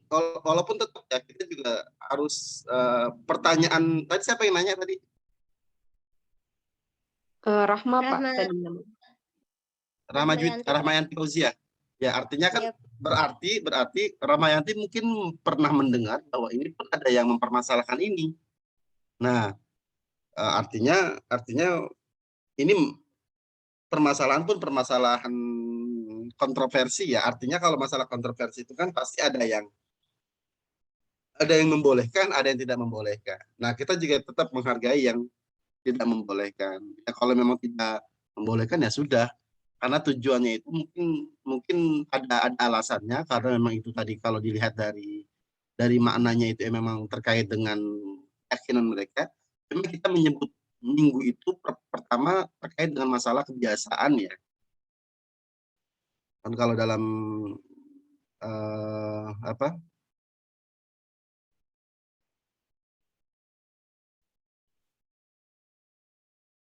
tetap ya kita juga harus pertanyaan tadi siapa yang nanya tadi? Rahma, Pak. Rahma. Tadi. Rahmayanti Fauzia. Ya, artinya kan berarti Rahmayanti mungkin pernah mendengar bahwa ini pun ada yang mempermasalahkan ini. Nah, artinya ini permasalahan kontroversi ya. Artinya kalau masalah kontroversi itu kan pasti ada yang membolehkan, ada yang tidak membolehkan. Nah, kita juga tetap menghargai yang tidak membolehkan. Ya, kalau memang tidak membolehkan ya sudah. Karena tujuannya itu mungkin ada alasannya, karena memang itu tadi kalau dilihat dari maknanya itu memang terkait dengan keyakinan mereka. Memang kita menyebut minggu itu pertama terkait dengan masalah kebiasaan ya. Kan kalau dalam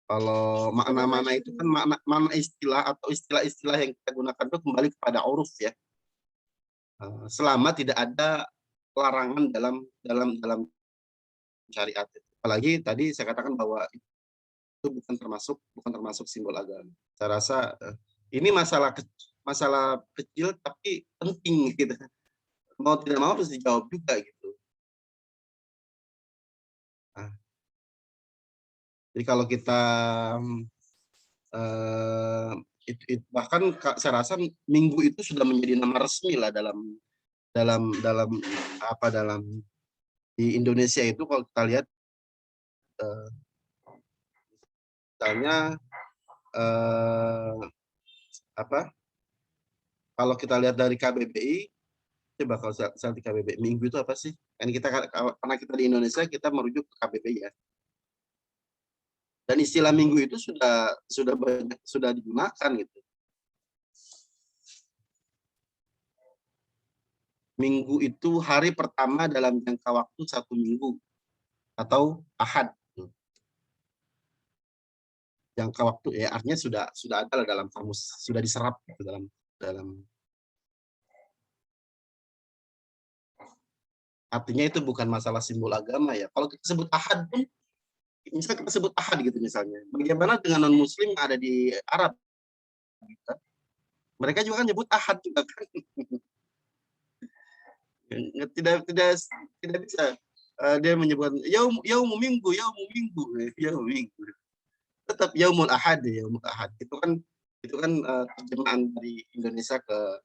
kalau makna-makna itu kan makna istilah atau istilah-istilah yang kita gunakan itu kembali kepada uruf ya. Selama tidak ada larangan dalam syariat. Apalagi tadi saya katakan bahwa itu bukan termasuk simbol agama. Saya rasa ini masalah kecil tapi penting gitu. Mau tidak mau harus dijawab juga gitu. Jadi kalau kita bahkan saya rasa minggu itu sudah menjadi nama resmi lah dalam di Indonesia itu kalau kita lihat misalnya kalau kita lihat dari KBBI, coba kalau saya di KBBI minggu itu apa sih? Kan karena kita di Indonesia kita merujuk ke KBBI ya. Dan istilah minggu itu sudah digunakan gitu. Minggu itu hari pertama dalam jangka waktu 1 minggu atau ahad. Jangka waktu ya artinya sudah ada dalam kamus, sudah diserap gitu, dalam artinya itu bukan masalah simbol agama ya. Kalau kita sebut ahad pun, misalnya kita sebut ahad gitu misalnya, bagaimana dengan non muslim yang ada di Arab? Mereka juga kan nyebut ahad juga kan. Tidak bisa dia menyebut yaum minggu. Tetap yaumul ahad. Itu kan terjemahan dari Indonesia ke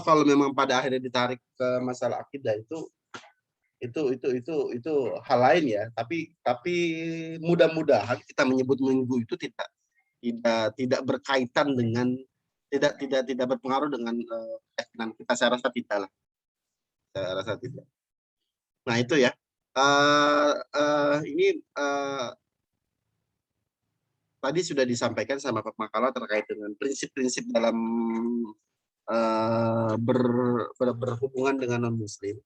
kalau memang pada akhirnya ditarik ke masalah akidah itu hal lain ya. Tapi mudah-mudahan kita menyebut minggu itu tidak berkaitan dengan tidak berpengaruh dengan keyakinan kita. Saya rasa tidak lah. Nah itu ya. Ini tadi sudah disampaikan sama Pak Makala terkait dengan prinsip-prinsip dalam berhubungan dengan non muslim.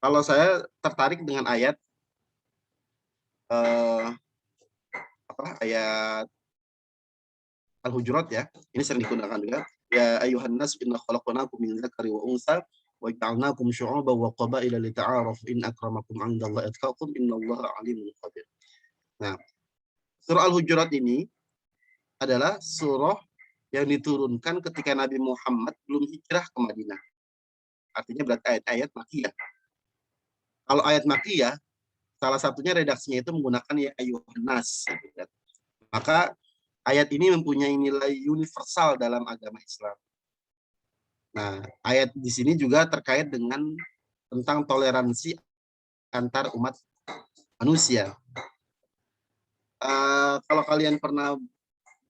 Kalau saya tertarik dengan ayat ayat Al-Hujurat ya. Ini sering digunakan juga. Ya ayuhan nas inna khalaqnakum min dzakari wa unsa wa ja'alnakum syu'uban wa qabaila lita'arafu in akramakum 'indallahi atqakum innallaha 'alimun khabir. Nah, Surah Al-Hujurat ini adalah surah yang diturunkan ketika Nabi Muhammad belum hijrah ke Madinah. Artinya berarti ayat-ayat Makkiyah. Kalau ayat Makkiyah, salah satunya redaksinya itu menggunakan ya ayyuhan nas. Maka ayat ini mempunyai nilai universal dalam agama Islam. Nah, ayat di sini juga terkait dengan tentang toleransi antar umat manusia. Kalau kalian pernah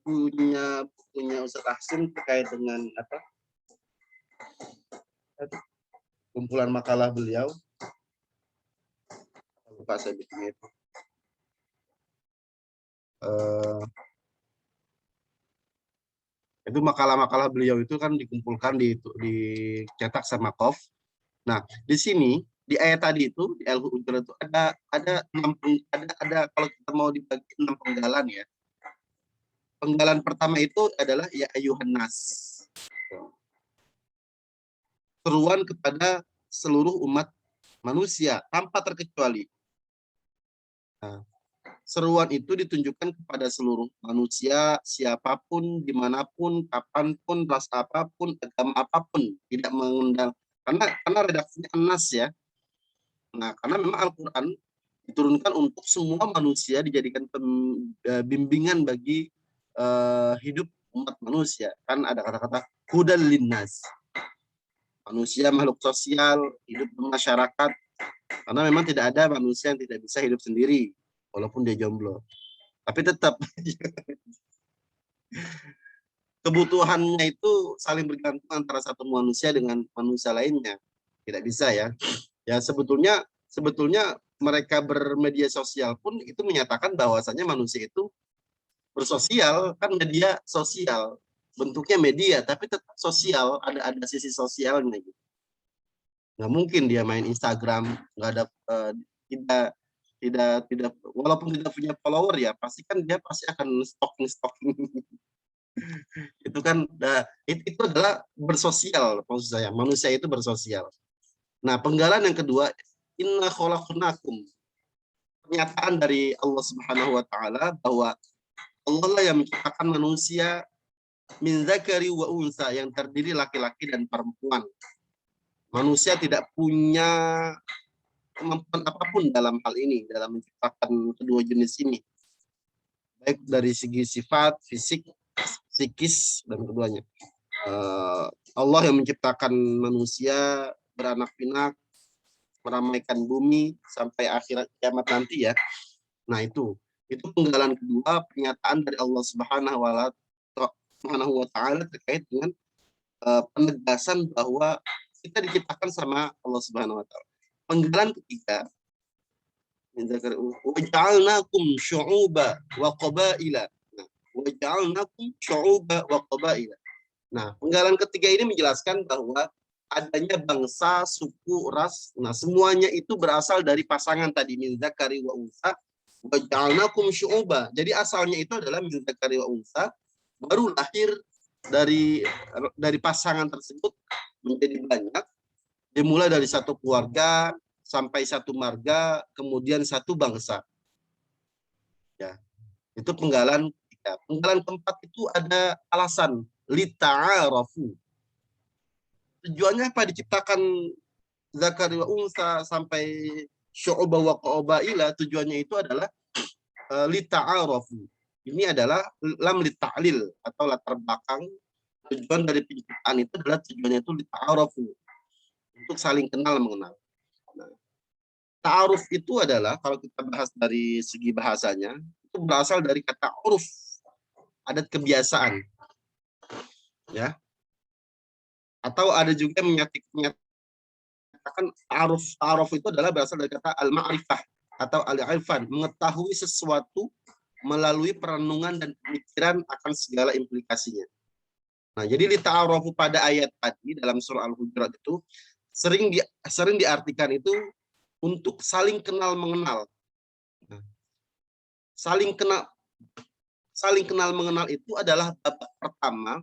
punya Ustaz Ahsan terkait dengan apa? Kumpulan makalah beliau. Lupa saya bikin itu. Itu makalah-makalah beliau itu kan dikumpulkan dicetak sama Qaf. Nah, di sini di ayat tadi itu di Al-Hujurat itu ada kalau kita mau dibagi 6 penggalan ya. Penggalan pertama itu adalah ya ayyuhan nas. Seruan kepada seluruh umat manusia tanpa terkecuali. Nah, seruan itu ditunjukkan kepada seluruh manusia, siapapun, dimanapun, kapanpun, ras apapun, agama apapun, tidak mengundang. Karena redaksinya An-Nas ya. Nah, karena memang Al-Quran diturunkan untuk semua manusia, dijadikan bimbingan bagi hidup umat manusia. Kan ada kata-kata hudal linnas. Manusia makhluk sosial, hidup bermasyarakat. Karena memang tidak ada manusia yang tidak bisa hidup sendiri, walaupun dia jomblo. Tapi tetap kebutuhannya itu saling bergantung antara satu manusia dengan manusia lainnya. Tidak bisa ya. Ya sebetulnya mereka bermedia sosial pun itu menyatakan bahwasanya manusia itu bersosial, kan media sosial. Bentuknya media tapi tetap sosial, ada sisi sosialnya gitu. Nggak mungkin dia main Instagram, nggak ada tidak walaupun tidak punya follower ya pasti kan dia pasti akan stalking itu kan itu adalah bersosial. Maksud saya manusia itu bersosial. Nah, penggalan yang kedua, inna khalaqnakum, pernyataan dari Allah Subhanahu wa taala bahwa Allah lah yang menciptakan manusia min dzakari wa unsa, yang terdiri laki-laki dan perempuan. Manusia tidak punya kemampuan apapun dalam hal ini, dalam menciptakan kedua jenis ini. Baik dari segi sifat, fisik, psikis, dan keduanya. Allah yang menciptakan manusia beranak pinak, meramaikan bumi sampai akhirat kiamat nanti ya. Nah itu penggalan kedua, pernyataan dari Allah Subhanahu wa taala terkait dengan penegasan bahwa kita diciptakan sama Allah Subhanahu wa taala. Penggalan ketiga, waja'alnakum syu'uba wa qabaila. Waja'alnakum syu'uba wa qabaila. Nah, penggalan ketiga ini menjelaskan bahwa adanya bangsa, suku, ras. Nah, semuanya itu berasal dari pasangan tadi, min dzakari wa unsa, wa ja'alnakum syu'uba. Jadi asalnya itu adalah min dzakari wa unsa, baru lahir dari pasangan tersebut menjadi banyak, dimulai dari satu keluarga sampai satu marga, kemudian satu bangsa. Ya. Itu penggalan ketiga. Penggalan keempat itu ada alasan lita'arafu. Tujuannya apa diciptakan zakari wa unsa sampai syu'uba wa qabaila? Tujuannya itu adalah lita'arafu. Ini adalah lam lita'lil atau latar belakang. Tujuan dari penciptaan itu adalah tujuannya itu lita'arafu, untuk saling kenal mengenal. Nah, ta'aruf itu adalah kalau kita bahas dari segi bahasanya itu berasal dari kata uruf, adat kebiasaan. Ya. Atau ada juga menyatakan ta'aruf itu adalah berasal dari kata al-ma'rifah atau al-'irfan, mengetahui sesuatu melalui perenungan dan pemikiran akan segala implikasinya. Nah, jadi lita'arafu pada ayat tadi dalam surah Al-Hujurat itu sering diartikan itu untuk saling kenal mengenal. Nah, saling kenal mengenal itu adalah babak pertama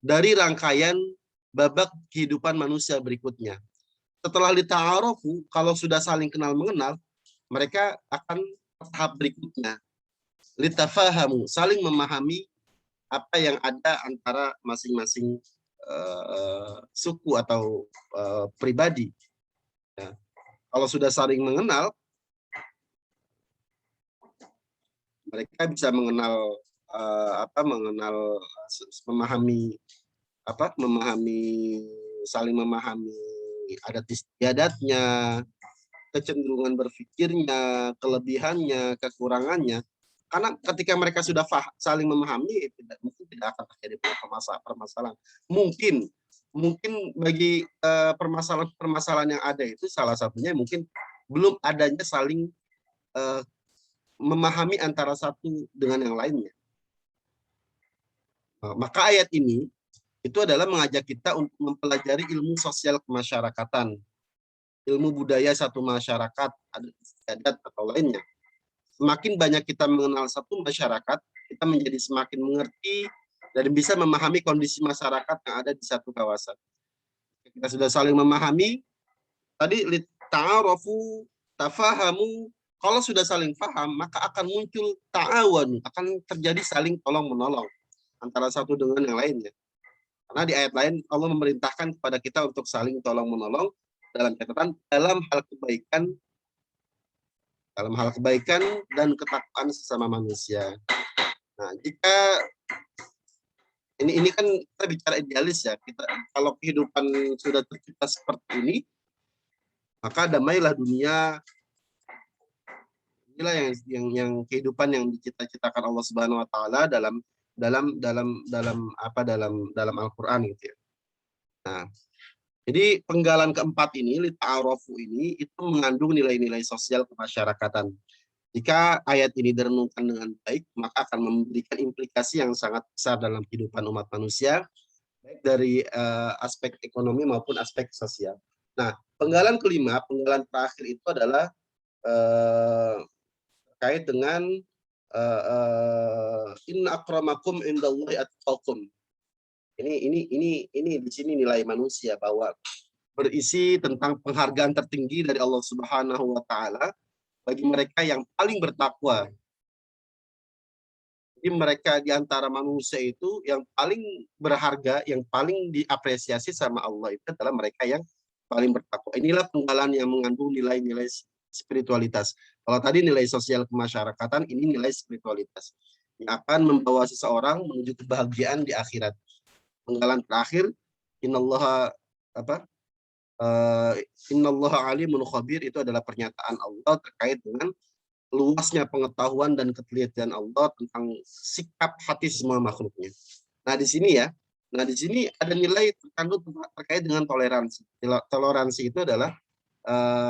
dari rangkaian babak kehidupan manusia berikutnya. Setelah lita'arafu, kalau sudah saling kenal mengenal, mereka akan tahap berikutnya, litafahamu, saling memahami apa yang ada antara masing-masing suku atau pribadi. Ya. Kalau sudah saling mengenal, mereka bisa mengenal memahami saling memahami adat istiadatnya, kecenderungan berpikirnya, kelebihannya, kekurangannya. Karena ketika mereka sudah saling memahami, mungkin tidak akan terjadi permasalahan. Mungkin bagi permasalahan yang ada itu salah satunya mungkin belum adanya saling memahami antara satu dengan yang lainnya. Maka ayat ini itu adalah mengajak kita untuk mempelajari ilmu sosial kemasyarakatan, ilmu budaya satu masyarakat, adat atau lainnya. Semakin banyak kita mengenal satu masyarakat, kita menjadi semakin mengerti dan bisa memahami kondisi masyarakat yang ada di satu kawasan. Kita sudah saling memahami, tadi ta'arafu, tafahamu, kalau sudah saling paham, maka akan muncul ta'awun, akan terjadi saling tolong-menolong antara satu dengan yang lainnya. Karena di ayat lain Allah memerintahkan kepada kita untuk saling tolong-menolong dalam catatan dalam hal kebaikan dan ketakwaan sesama manusia. Nah, jika ini kan kita bicara idealis ya, kalau kehidupan sudah tercipta seperti ini, maka damailah dunia. Inilah yang kehidupan yang dicita-citakan Allah Subhanahu wa taala dalam Al-Qur'an gitu ya. Nah, jadi penggalan keempat ini, lita'arofu ini, itu mengandung nilai-nilai sosial kemasyarakatan. Jika ayat ini direnungkan dengan baik, maka akan memberikan implikasi yang sangat besar dalam kehidupan umat manusia, baik dari aspek ekonomi maupun aspek sosial. Nah, penggalan kelima, penggalan terakhir itu adalah terkait dengan inna akramakum indallahi atqakum. Ini di sini nilai manusia, bahwa berisi tentang penghargaan tertinggi dari Allah Subhanahu wa taala bagi mereka yang paling bertakwa. Jadi mereka di antara manusia itu yang paling berharga, yang paling diapresiasi sama Allah itu adalah mereka yang paling bertakwa. Inilah penggalan yang mengandung nilai-nilai spiritualitas. Kalau tadi nilai sosial kemasyarakatan, ini nilai spiritualitas yang akan membawa seseorang menuju kebahagiaan di akhirat. Penggalan terakhir, innallaha alimun khabir, itu adalah pernyataan Allah terkait dengan luasnya pengetahuan dan ketelitian Allah tentang sikap hati semua makhluknya. Nah, di sini ada nilai terkandung terkait dengan toleransi. Toleransi itu adalah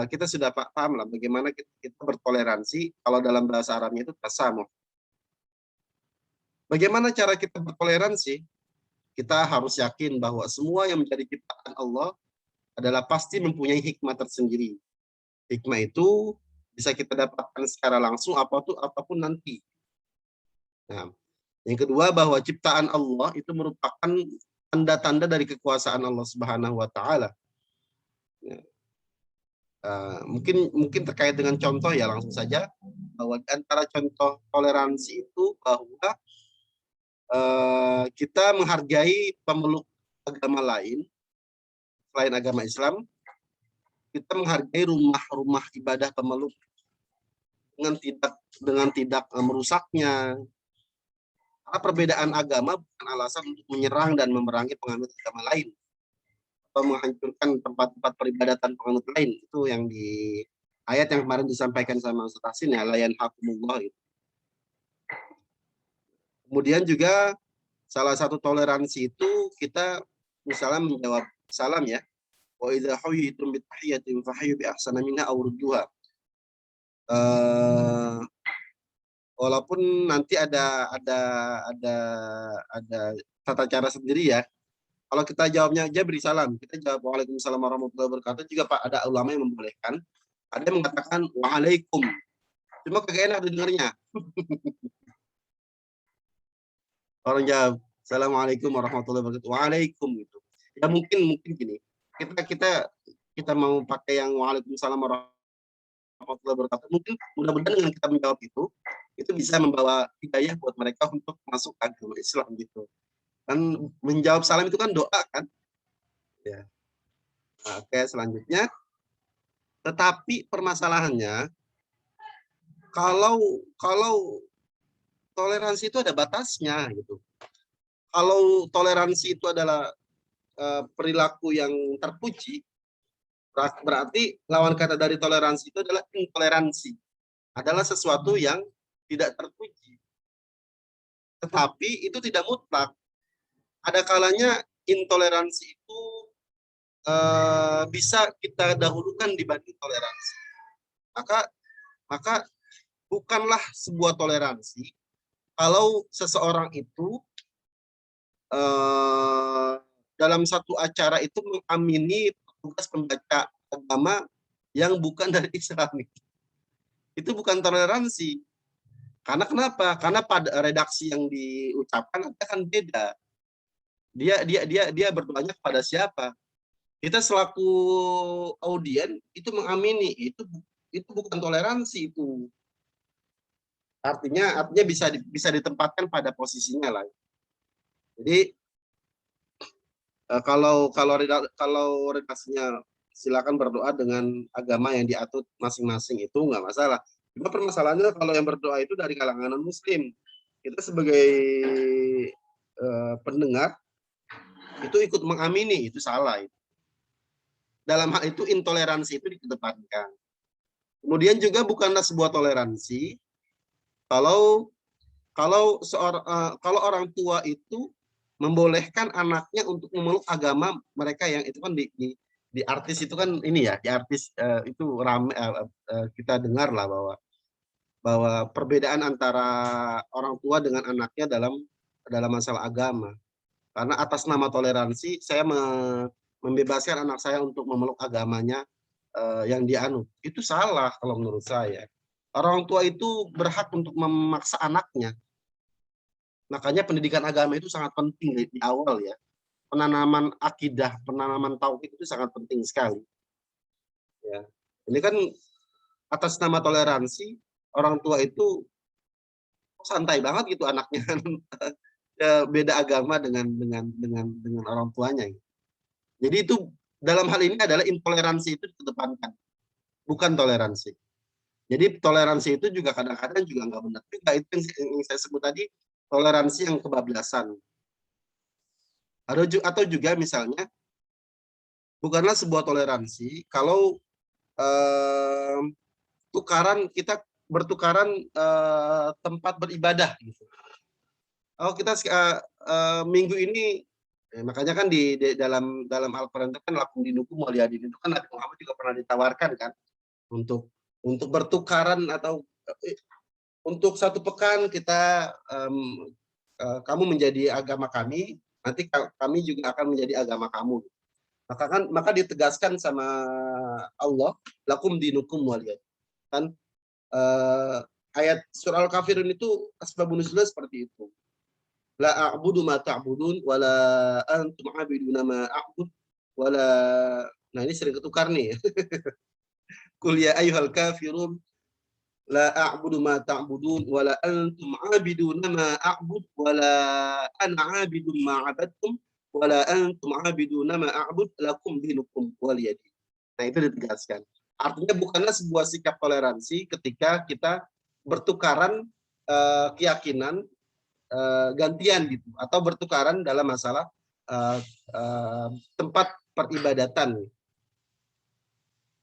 kita sudah paham lah bagaimana kita bertoleransi. Kalau dalam bahasa Arabnya itu tasamuh. Bagaimana cara kita bertoleransi? Kita harus yakin bahwa semua yang menjadi ciptaan Allah adalah pasti mempunyai hikmah tersendiri. Hikmah itu bisa kita dapatkan secara langsung apapun nanti. Nah, yang kedua, bahwa ciptaan Allah itu merupakan tanda-tanda dari kekuasaan Allah Subhanahu wa taala. Mungkin terkait dengan contoh ya, langsung saja, bahwa antara contoh toleransi itu bahwa kita menghargai pemeluk agama lain selain agama Islam. Kita menghargai rumah-rumah ibadah pemeluk dengan tidak merusaknya. Karena perbedaan agama bukan alasan untuk menyerang dan memerangi penganut agama lain atau menghancurkan tempat-tempat peribadatan penganut lain. Itu yang di ayat yang kemarin disampaikan sama Ustaz Hasin ya, la yanhakumullah itu. Kemudian juga salah satu toleransi itu kita misalnya menjawab salam ya. Wa idza huyitum bi tahiyatin fahayyu bi ahsana minha aw rudduha. Walaupun nanti ada tata cara sendiri ya. Kalau kita jawabnya aja beri salam, kita jawab waalaikumsalam warahmatullahi wabarakatuh, juga Pak ada ulama yang membolehkan. Ada yang mengatakan waalaikum. Cuma kagak enak didengarnya. Orang jawab assalamualaikum warahmatullahi wabarakatuh, waalaikum gitu. Ya mungkin gini. Kita mau pakai yang waalaikumsalam warahmatullahi warahmatullahi wabarakatuh. Mungkin mudah-mudahan dengan kita menjawab itu bisa membawa hidayah buat mereka untuk masuk agama Islam gitu. Kan menjawab salam itu kan doa kan. Ya. Nah, oke, selanjutnya. Tetapi permasalahannya kalau toleransi itu ada batasnya gitu. Kalau toleransi itu adalah perilaku yang terpuji, berarti lawan kata dari toleransi itu adalah intoleransi. Adalah sesuatu yang tidak terpuji. Tetapi itu tidak mutlak. Ada kalanya intoleransi itu bisa kita dahulukan dibanding toleransi. Maka bukanlah sebuah toleransi kalau seseorang itu dalam satu acara itu mengamini petugas pembaca agama yang bukan dari Islam. Itu bukan toleransi. Karena kenapa? Karena pada redaksi yang diucapkan akan beda. Dia berdoanya kepada siapa? Kita selaku audien itu mengamini, itu bukan toleransi itu. Artinya bisa ditempatkan pada posisinya lah. Jadi kalau redaksinya silakan berdoa dengan agama yang diatur masing-masing, itu nggak masalah. Cuma permasalahannya kalau yang berdoa itu dari kalangan non-muslim, kita sebagai pendengar itu ikut mengamini, itu salah. Dalam hal itu intoleransi itu dikedepankan. Kemudian juga bukanlah sebuah toleransi kalau orang tua itu membolehkan anaknya untuk memeluk agama mereka yang itu kan di artis itu kan ini ya, di artis itu ramai kita dengar lah bahwa perbedaan antara orang tua dengan anaknya dalam masalah agama. Karena atas nama toleransi saya membebaskan anak saya untuk memeluk agamanya yang dianut. Itu salah kalau menurut saya. Orang tua itu berhak untuk memaksa anaknya. Makanya pendidikan agama itu sangat penting di awal ya. Penanaman akidah, penanaman tauhid itu sangat penting sekali. Ya. Ini kan atas nama toleransi, orang tua itu santai banget gitu anaknya. Beda agama dengan orang tuanya. Jadi itu dalam hal ini adalah intoleransi itu dikedepankan, bukan toleransi. Jadi toleransi itu juga kadang-kadang juga nggak benar. Juga itu yang saya sebut tadi, toleransi yang kebablasan. Atau juga misalnya, bukanlah sebuah toleransi kalau kita bertukaran tempat beribadah. Gitu. Oh kita minggu ini, makanya kan di dalam Al-Quran itu kan lakum dinukum waliyadin, itu kan Nabi Muhammad juga pernah ditawarkan kan untuk bertukaran atau untuk satu pekan kita kamu menjadi agama kami, nanti kami juga akan menjadi agama kamu. Maka ditegaskan sama Allah, lakum dinukum waliyadin. Kan ayat surah Al-Kafirun itu asbabun nuzulnya seperti itu. La a'budu ma ta'budun wala antum 'abiduna ma a'bud wala. Nah, ini sering ketukar nih. Qul ya ayyuhal kafirun la a'budu ma ta'budun wala antum 'abiduna ma a'bud wala ana 'abidun ma 'abadtum wala antum 'abiduna ma a'bud lakum dinukum waliyadin. Nah, itu ditegaskan. Artinya bukanlah sebuah sikap toleransi ketika kita bertukaran keyakinan gantian gitu, atau bertukaran dalam masalah tempat peribadatan.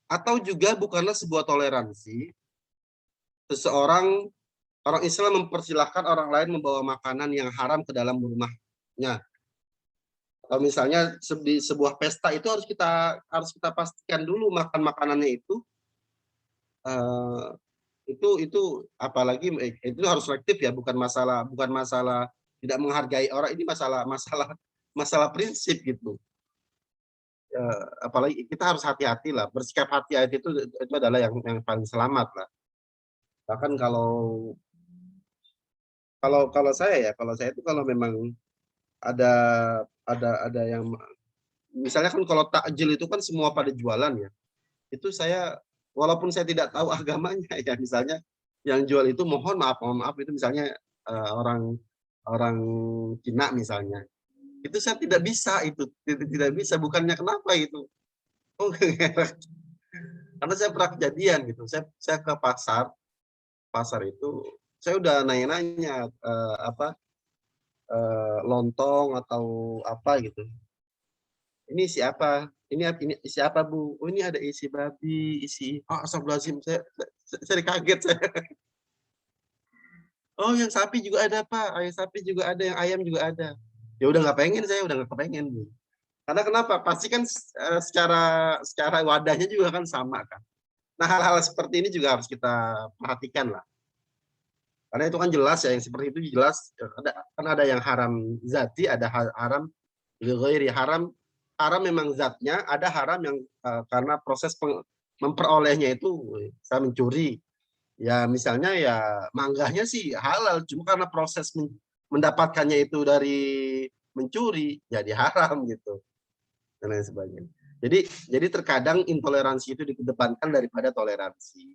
Atau juga bukanlah sebuah toleransi orang Islam mempersilahkan orang lain membawa makanan yang haram ke dalam rumahnya. Atau misalnya di sebuah pesta itu harus kita pastikan dulu makan makanannya itu apalagi itu harus selektif ya, bukan masalah tidak menghargai orang, ini masalah prinsip gitu. Apalagi kita harus hati-hati lah, bersikap hati-hati itu adalah yang paling selamat lah. Bahkan kalau saya itu kalau memang ada yang misalnya kan kalau takjil itu kan semua pada jualan ya, itu saya walaupun saya tidak tahu agamanya ya, misalnya yang jual itu mohon maaf itu misalnya orang Cina misalnya, itu saya tidak bisa, itu tidak bisa, bukannya kenapa itu. Oh, karena saya pernah kejadian gitu, saya ke pasar itu saya udah nanya-nanya lontong atau apa gitu. Ini siapa? Ini siapa Bu? Oh ini ada isi babi, isi. Oh astagfirullahaladzim, saya kaget saya. Oh yang sapi juga ada Pak, ayam sapi juga ada, yang ayam juga ada. Ya udah nggak pengen, saya udah nggak kepengen Bu. Karena kenapa? Pasti kan secara wadahnya juga kan sama kan. Nah hal-hal seperti ini juga harus kita perhatikan lah. Karena itu kan jelas ya, yang seperti itu jelas. Kan ada yang haram zati, ada haram lighairi. Haram memang zatnya, ada haram yang karena proses memperolehnya itu saya mencuri. Ya misalnya ya manggahnya sih halal, cuma karena proses mendapatkannya itu dari mencuri jadi haram gitu dan lain sebagainya. Jadi terkadang intoleransi itu dikedepankan daripada toleransi.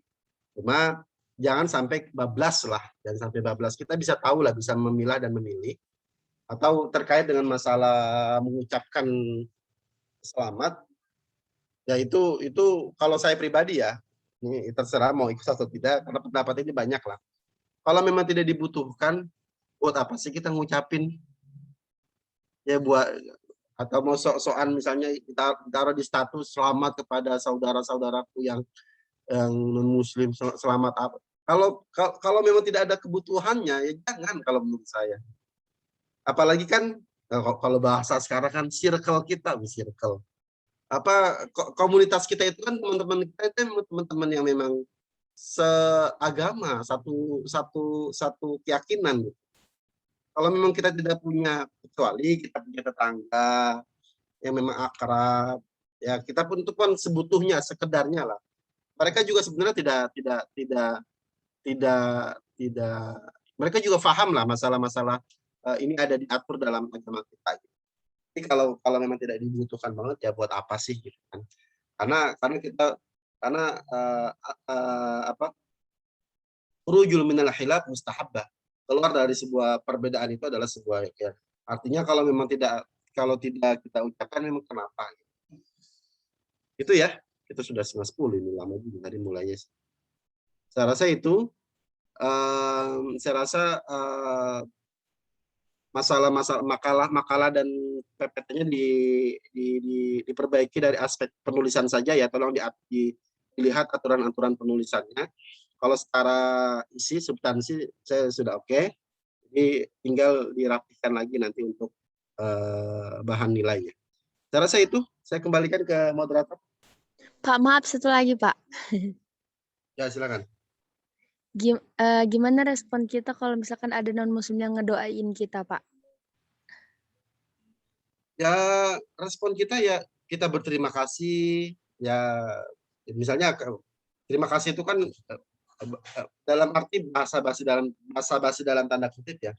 Cuma jangan sampai bablas lah, jangan sampai bablas. Kita bisa tahu lah, bisa memilah dan memilih. Atau terkait dengan masalah mengucapkan selamat, ya itu kalau saya pribadi ya, ini terserah mau ikut atau tidak, karena pendapat ini banyak lah. Kalau memang tidak dibutuhkan, buat apa sih kita ngucapin? Ya buat, atau mau sok-sokan misalnya kita taruh di status selamat kepada saudara-saudaraku yang non muslim, selamat apa. Kalau memang tidak ada kebutuhannya, ya jangan kalau menurut saya. Apalagi kan kalau bahasa sekarang kan circle kita, circle. Komunitas kita itu kan teman-teman kita itu teman-teman yang memang seagama, satu keyakinan. Kalau memang kita tidak punya, kecuali kita punya tetangga yang memang akrab, ya kita pun itu kan sebutuhnya, sekedarnya lah. Mereka juga sebenarnya tidak, mereka juga paham lah masalah-masalah ini ada diatur dalam agama kita. Jadi kalau memang tidak dibutuhkan banget, ya buat apa sih gitu kan? Karena khurujul minal khilaf mustahabbah. Keluar dari sebuah perbedaan itu adalah sebuah ya. Artinya kalau tidak kita ucapkan memang kenapa? Itu ya, itu sudah 9:10 ini, lama juga tadi mulainya. Saya rasa itu masalah makalah dan PPT-nya diperbaiki dari aspek penulisan saja ya, tolong dilihat aturan-aturan penulisannya. Kalau secara isi substansi saya sudah oke. Jadi tinggal dirapikan lagi nanti untuk bahan nilainya. Saya rasa itu, saya kembalikan ke moderator. Pak, maaf satu lagi Pak. Ya silakan. Gimana respon kita kalau misalkan ada non-muslim yang ngedoain kita, Pak? Ya, respon kita ya kita berterima kasih. Ya, misalnya terima kasih itu kan dalam arti bahasa basi dalam tanda kutip ya.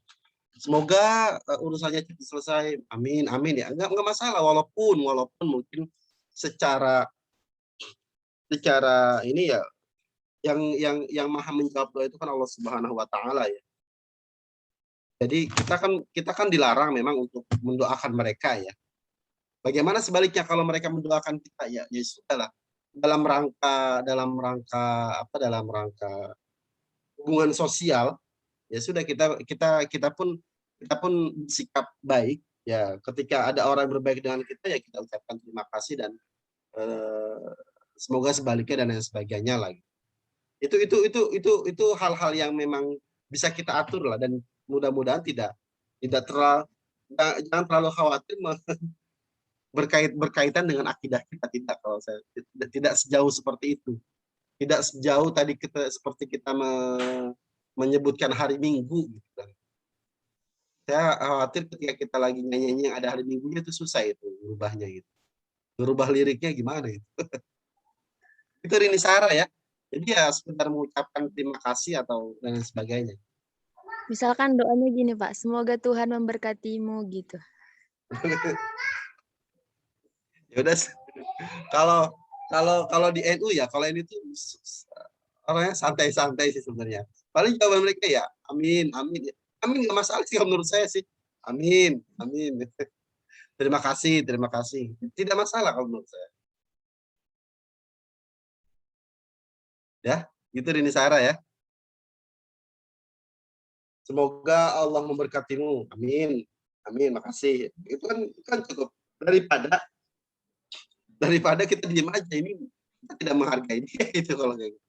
Semoga urusannya cepat selesai. Amin, amin ya. Enggak masalah, walaupun mungkin secara ini ya, yang maha menjawab doa itu kan Allah Subhanahu wa taala ya. Jadi kita kan dilarang memang untuk mendoakan mereka ya. Bagaimana sebaliknya kalau mereka mendoakan kita ya, ya sudahlah. Dalam rangka hubungan sosial ya sudah, kita pun sikap baik ya, ketika ada orang berbaik dengan kita ya kita ucapkan terima kasih dan semoga sebaliknya dan lain sebagainya lagi. Itu hal-hal yang memang bisa kita atur lah, dan mudah-mudahan jangan terlalu khawatir berkaitan dengan akidah kita, tidak. Kalau saya tidak sejauh seperti itu, tidak sejauh tadi seperti kita menyebutkan hari Minggu gitu. Saya khawatir ketika kita lagi nyanyi yang ada hari Minggunya itu susah itu berubahnya gitu, berubah liriknya gimana itu. Itu Rini Sara ya. Jadi ya sekedar mengucapkan terima kasih atau dan sebagainya. Misalkan doanya gini Pak, semoga Tuhan memberkatimu gitu. Ya udah, kalau Kalau di NU ya, kalau NU itu orangnya santai-santai sih sebenarnya. Paling jawaban mereka ya amin, amin. Amin nggak masalah sih kalau menurut saya sih. Amin, amin. Terima kasih, terima kasih. Tidak masalah kalau menurut saya. Ya, gitu Rini Sarah ya. Semoga Allah memberkatimu. Amin. Amin, makasih. Itu kan cukup daripada kita diem aja, ini kita tidak menghargai dia itu kalau kayak gitu.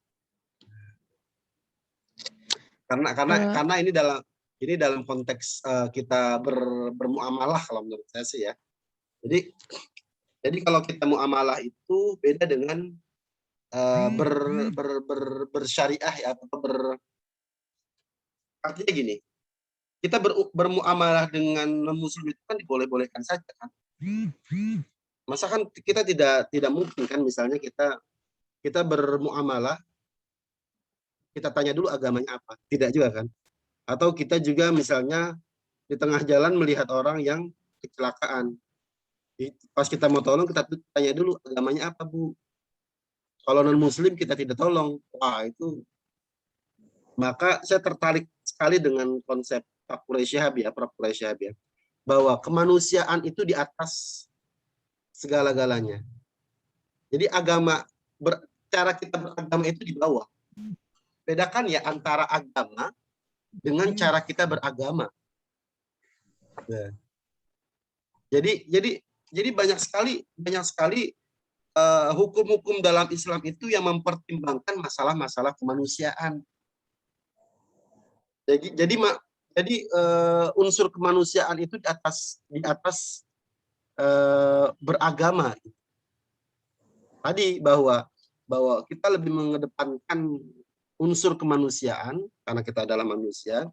Karena ini dalam konteks kita bermuamalah kalau menurut saya sih ya. Jadi kalau kita muamalah itu beda dengan bersyariah ya, atau artinya gini, kita bermuamalah dengan non-muslim itu kan diboleh-bolehkan saja kan. Masa kan kita tidak mungkin kan, misalnya kita bermuamalah, kita tanya dulu agamanya apa, tidak juga kan. Atau kita juga misalnya di tengah jalan melihat orang yang kecelakaan, pas kita mau tolong kita tanya dulu agamanya apa Bu. Kalau non muslim kita tidak tolong. Wah itu, maka saya tertarik sekali dengan konsep Pak Quraisy Shihab ya, Prof. Quraisy Shihab ya, bahwa kemanusiaan itu di atas segala-galanya. Jadi cara kita beragama itu di bawah. Bedakan ya antara agama dengan cara kita beragama. Ya. Jadi banyak sekali hukum-hukum dalam Islam itu yang mempertimbangkan masalah-masalah kemanusiaan. Jadi unsur kemanusiaan itu di atas beragama. Tadi bahwa kita lebih mengedepankan unsur kemanusiaan karena kita adalah manusia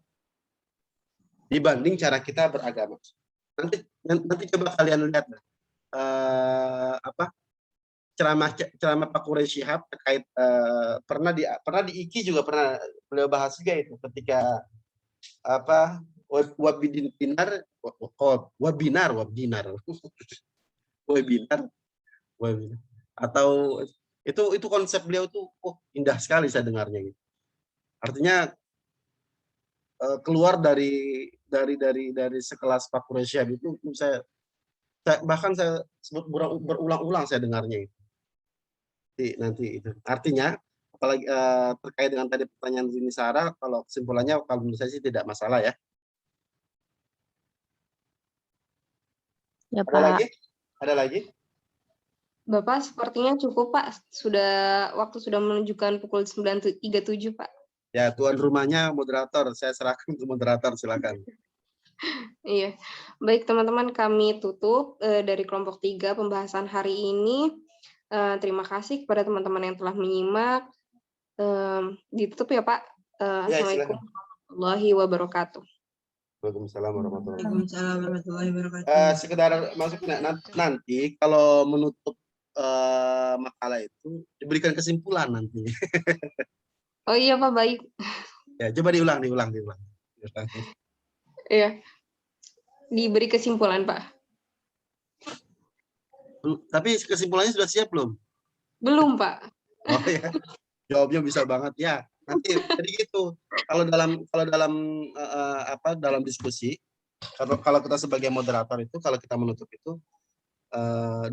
dibanding cara kita beragama. Nanti coba kalian lihat ceramah Pak Quraisy Shihab terkait pernah di IKI juga pernah beliau bahas juga itu ketika webinar atau itu konsep beliau tuh indah sekali saya dengarnya gitu. Artinya keluar dari sekelas Pak Quraisy Shihab itu bahkan saya sebut berulang-ulang saya dengarnya itu. Nanti itu artinya apalagi terkait dengan tadi pertanyaan Rini Sarah, kalau kesimpulannya kalau menurut saya sih tidak masalah ya. Ya Pak. Ada lagi? Bapak sepertinya cukup Pak, waktu sudah menunjukkan pukul 9.37 Pak. Ya, tuan rumahnya moderator, saya serahkan ke moderator, silakan. Iya, baik teman-teman, kami tutup dari kelompok 3 pembahasan hari ini. Terima kasih kepada teman-teman yang telah menyimak. Ditutup ya Pak. Assalamualaikum warahmatullahi wabarakatuh. Waalaikumsalam warahmatullahi wabarakatuh. Sekedar masuk nanti kalau menutup makalah itu diberikan kesimpulan nanti. Oh iya Pak, baik. Ya, coba diulang. Iya. Diberi kesimpulan Pak. Tapi kesimpulannya sudah siap belum? Belum Pak. Oh ya. Jawabnya bisa banget ya. Nanti jadi gitu. Kalau dalam diskusi, kalau kita sebagai moderator itu, kalau kita menutup itu,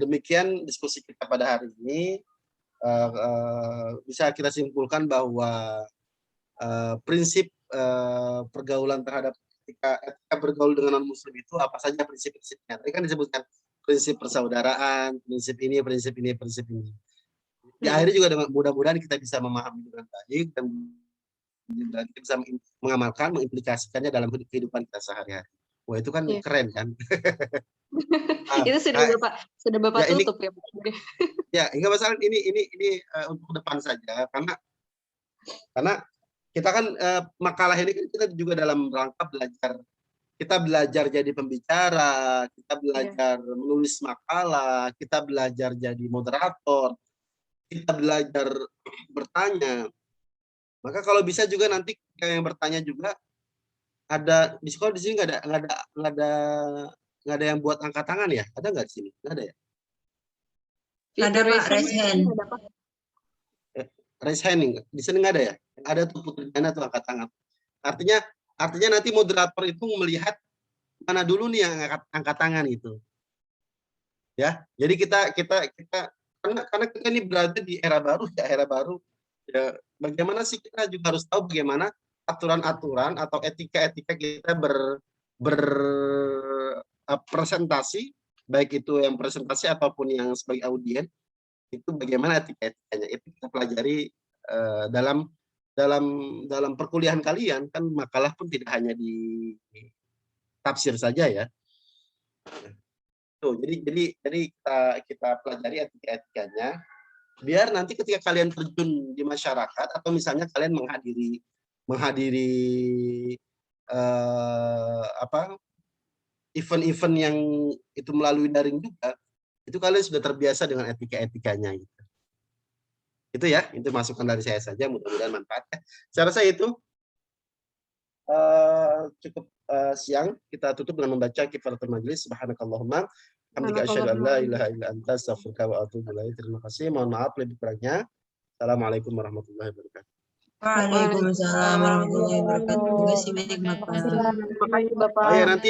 demikian diskusi kita pada hari ini, bisa kita simpulkan bahwa prinsip pergaulan terhadap ketika bergaul dengan non muslim itu apa saja prinsip-prinsipnya. Tadi kan disebutkan prinsip persaudaraan, prinsip ini. Di akhirnya juga mudah-mudahan kita bisa memahami dengan baik dan kita bisa mengamalkan, mengimplikasikannya dalam kehidupan kita sehari-hari. Wah itu kan keren kan? Itu sudah Bapak ya, tutup ya Pak. Ya, enggak masalah, ini untuk depan saja karena kita kan makalah ini kan kita juga dalam rangka belajar. Kita belajar jadi pembicara, kita belajar menulis makalah, kita belajar jadi moderator, kita belajar bertanya. Maka kalau bisa juga nanti yang bertanya juga ada di sekolah di sini nggak ada yang buat angkat tangan ya? Ada nggak di sini? Nggak ada ya? Ada Pak, raise hand. Raise hand nih. Di sini nggak ada ya? Ada tuh Putri Diana tuh angkat tangan. Artinya nanti moderator itu melihat mana dulu nih yang angkat tangan itu. Ya, jadi kita karena kita ini berada di era baru ya, bagaimana sih kita juga harus tahu bagaimana aturan-aturan atau etika-etika kita berpresentasi, baik itu yang presentasi ataupun yang sebagai audien, itu bagaimana etika-etikanya. Itu kita pelajari dalam perkuliahan kalian, kan makalah pun tidak hanya di tafsir saja ya. Tuh, jadi kita pelajari etika-etikanya, biar nanti ketika kalian terjun di masyarakat atau misalnya kalian menghadiri event-event yang itu melalui daring juga, itu kalian sudah terbiasa dengan etika-etikanya gitu. Itu ya, itu masukan dari saya saja, mudah-mudahan manfaat. Saya rasa itu cukup siang. Kita tutup dengan membaca kifaratul majlis. Subhanakallahumma hamdika asyhadu an la ilaha illa anta astaghfiruka wa atubu ilaik. Terima kasih. Mohon maaf lebih kurangnya. Assalamualaikum warahmatullahi wabarakatuh. Waalaikumsalam warahmatullahi wabarakatuh. Terima kasih banyak Bapak. Terima kasih Bapak. Oh ya, nanti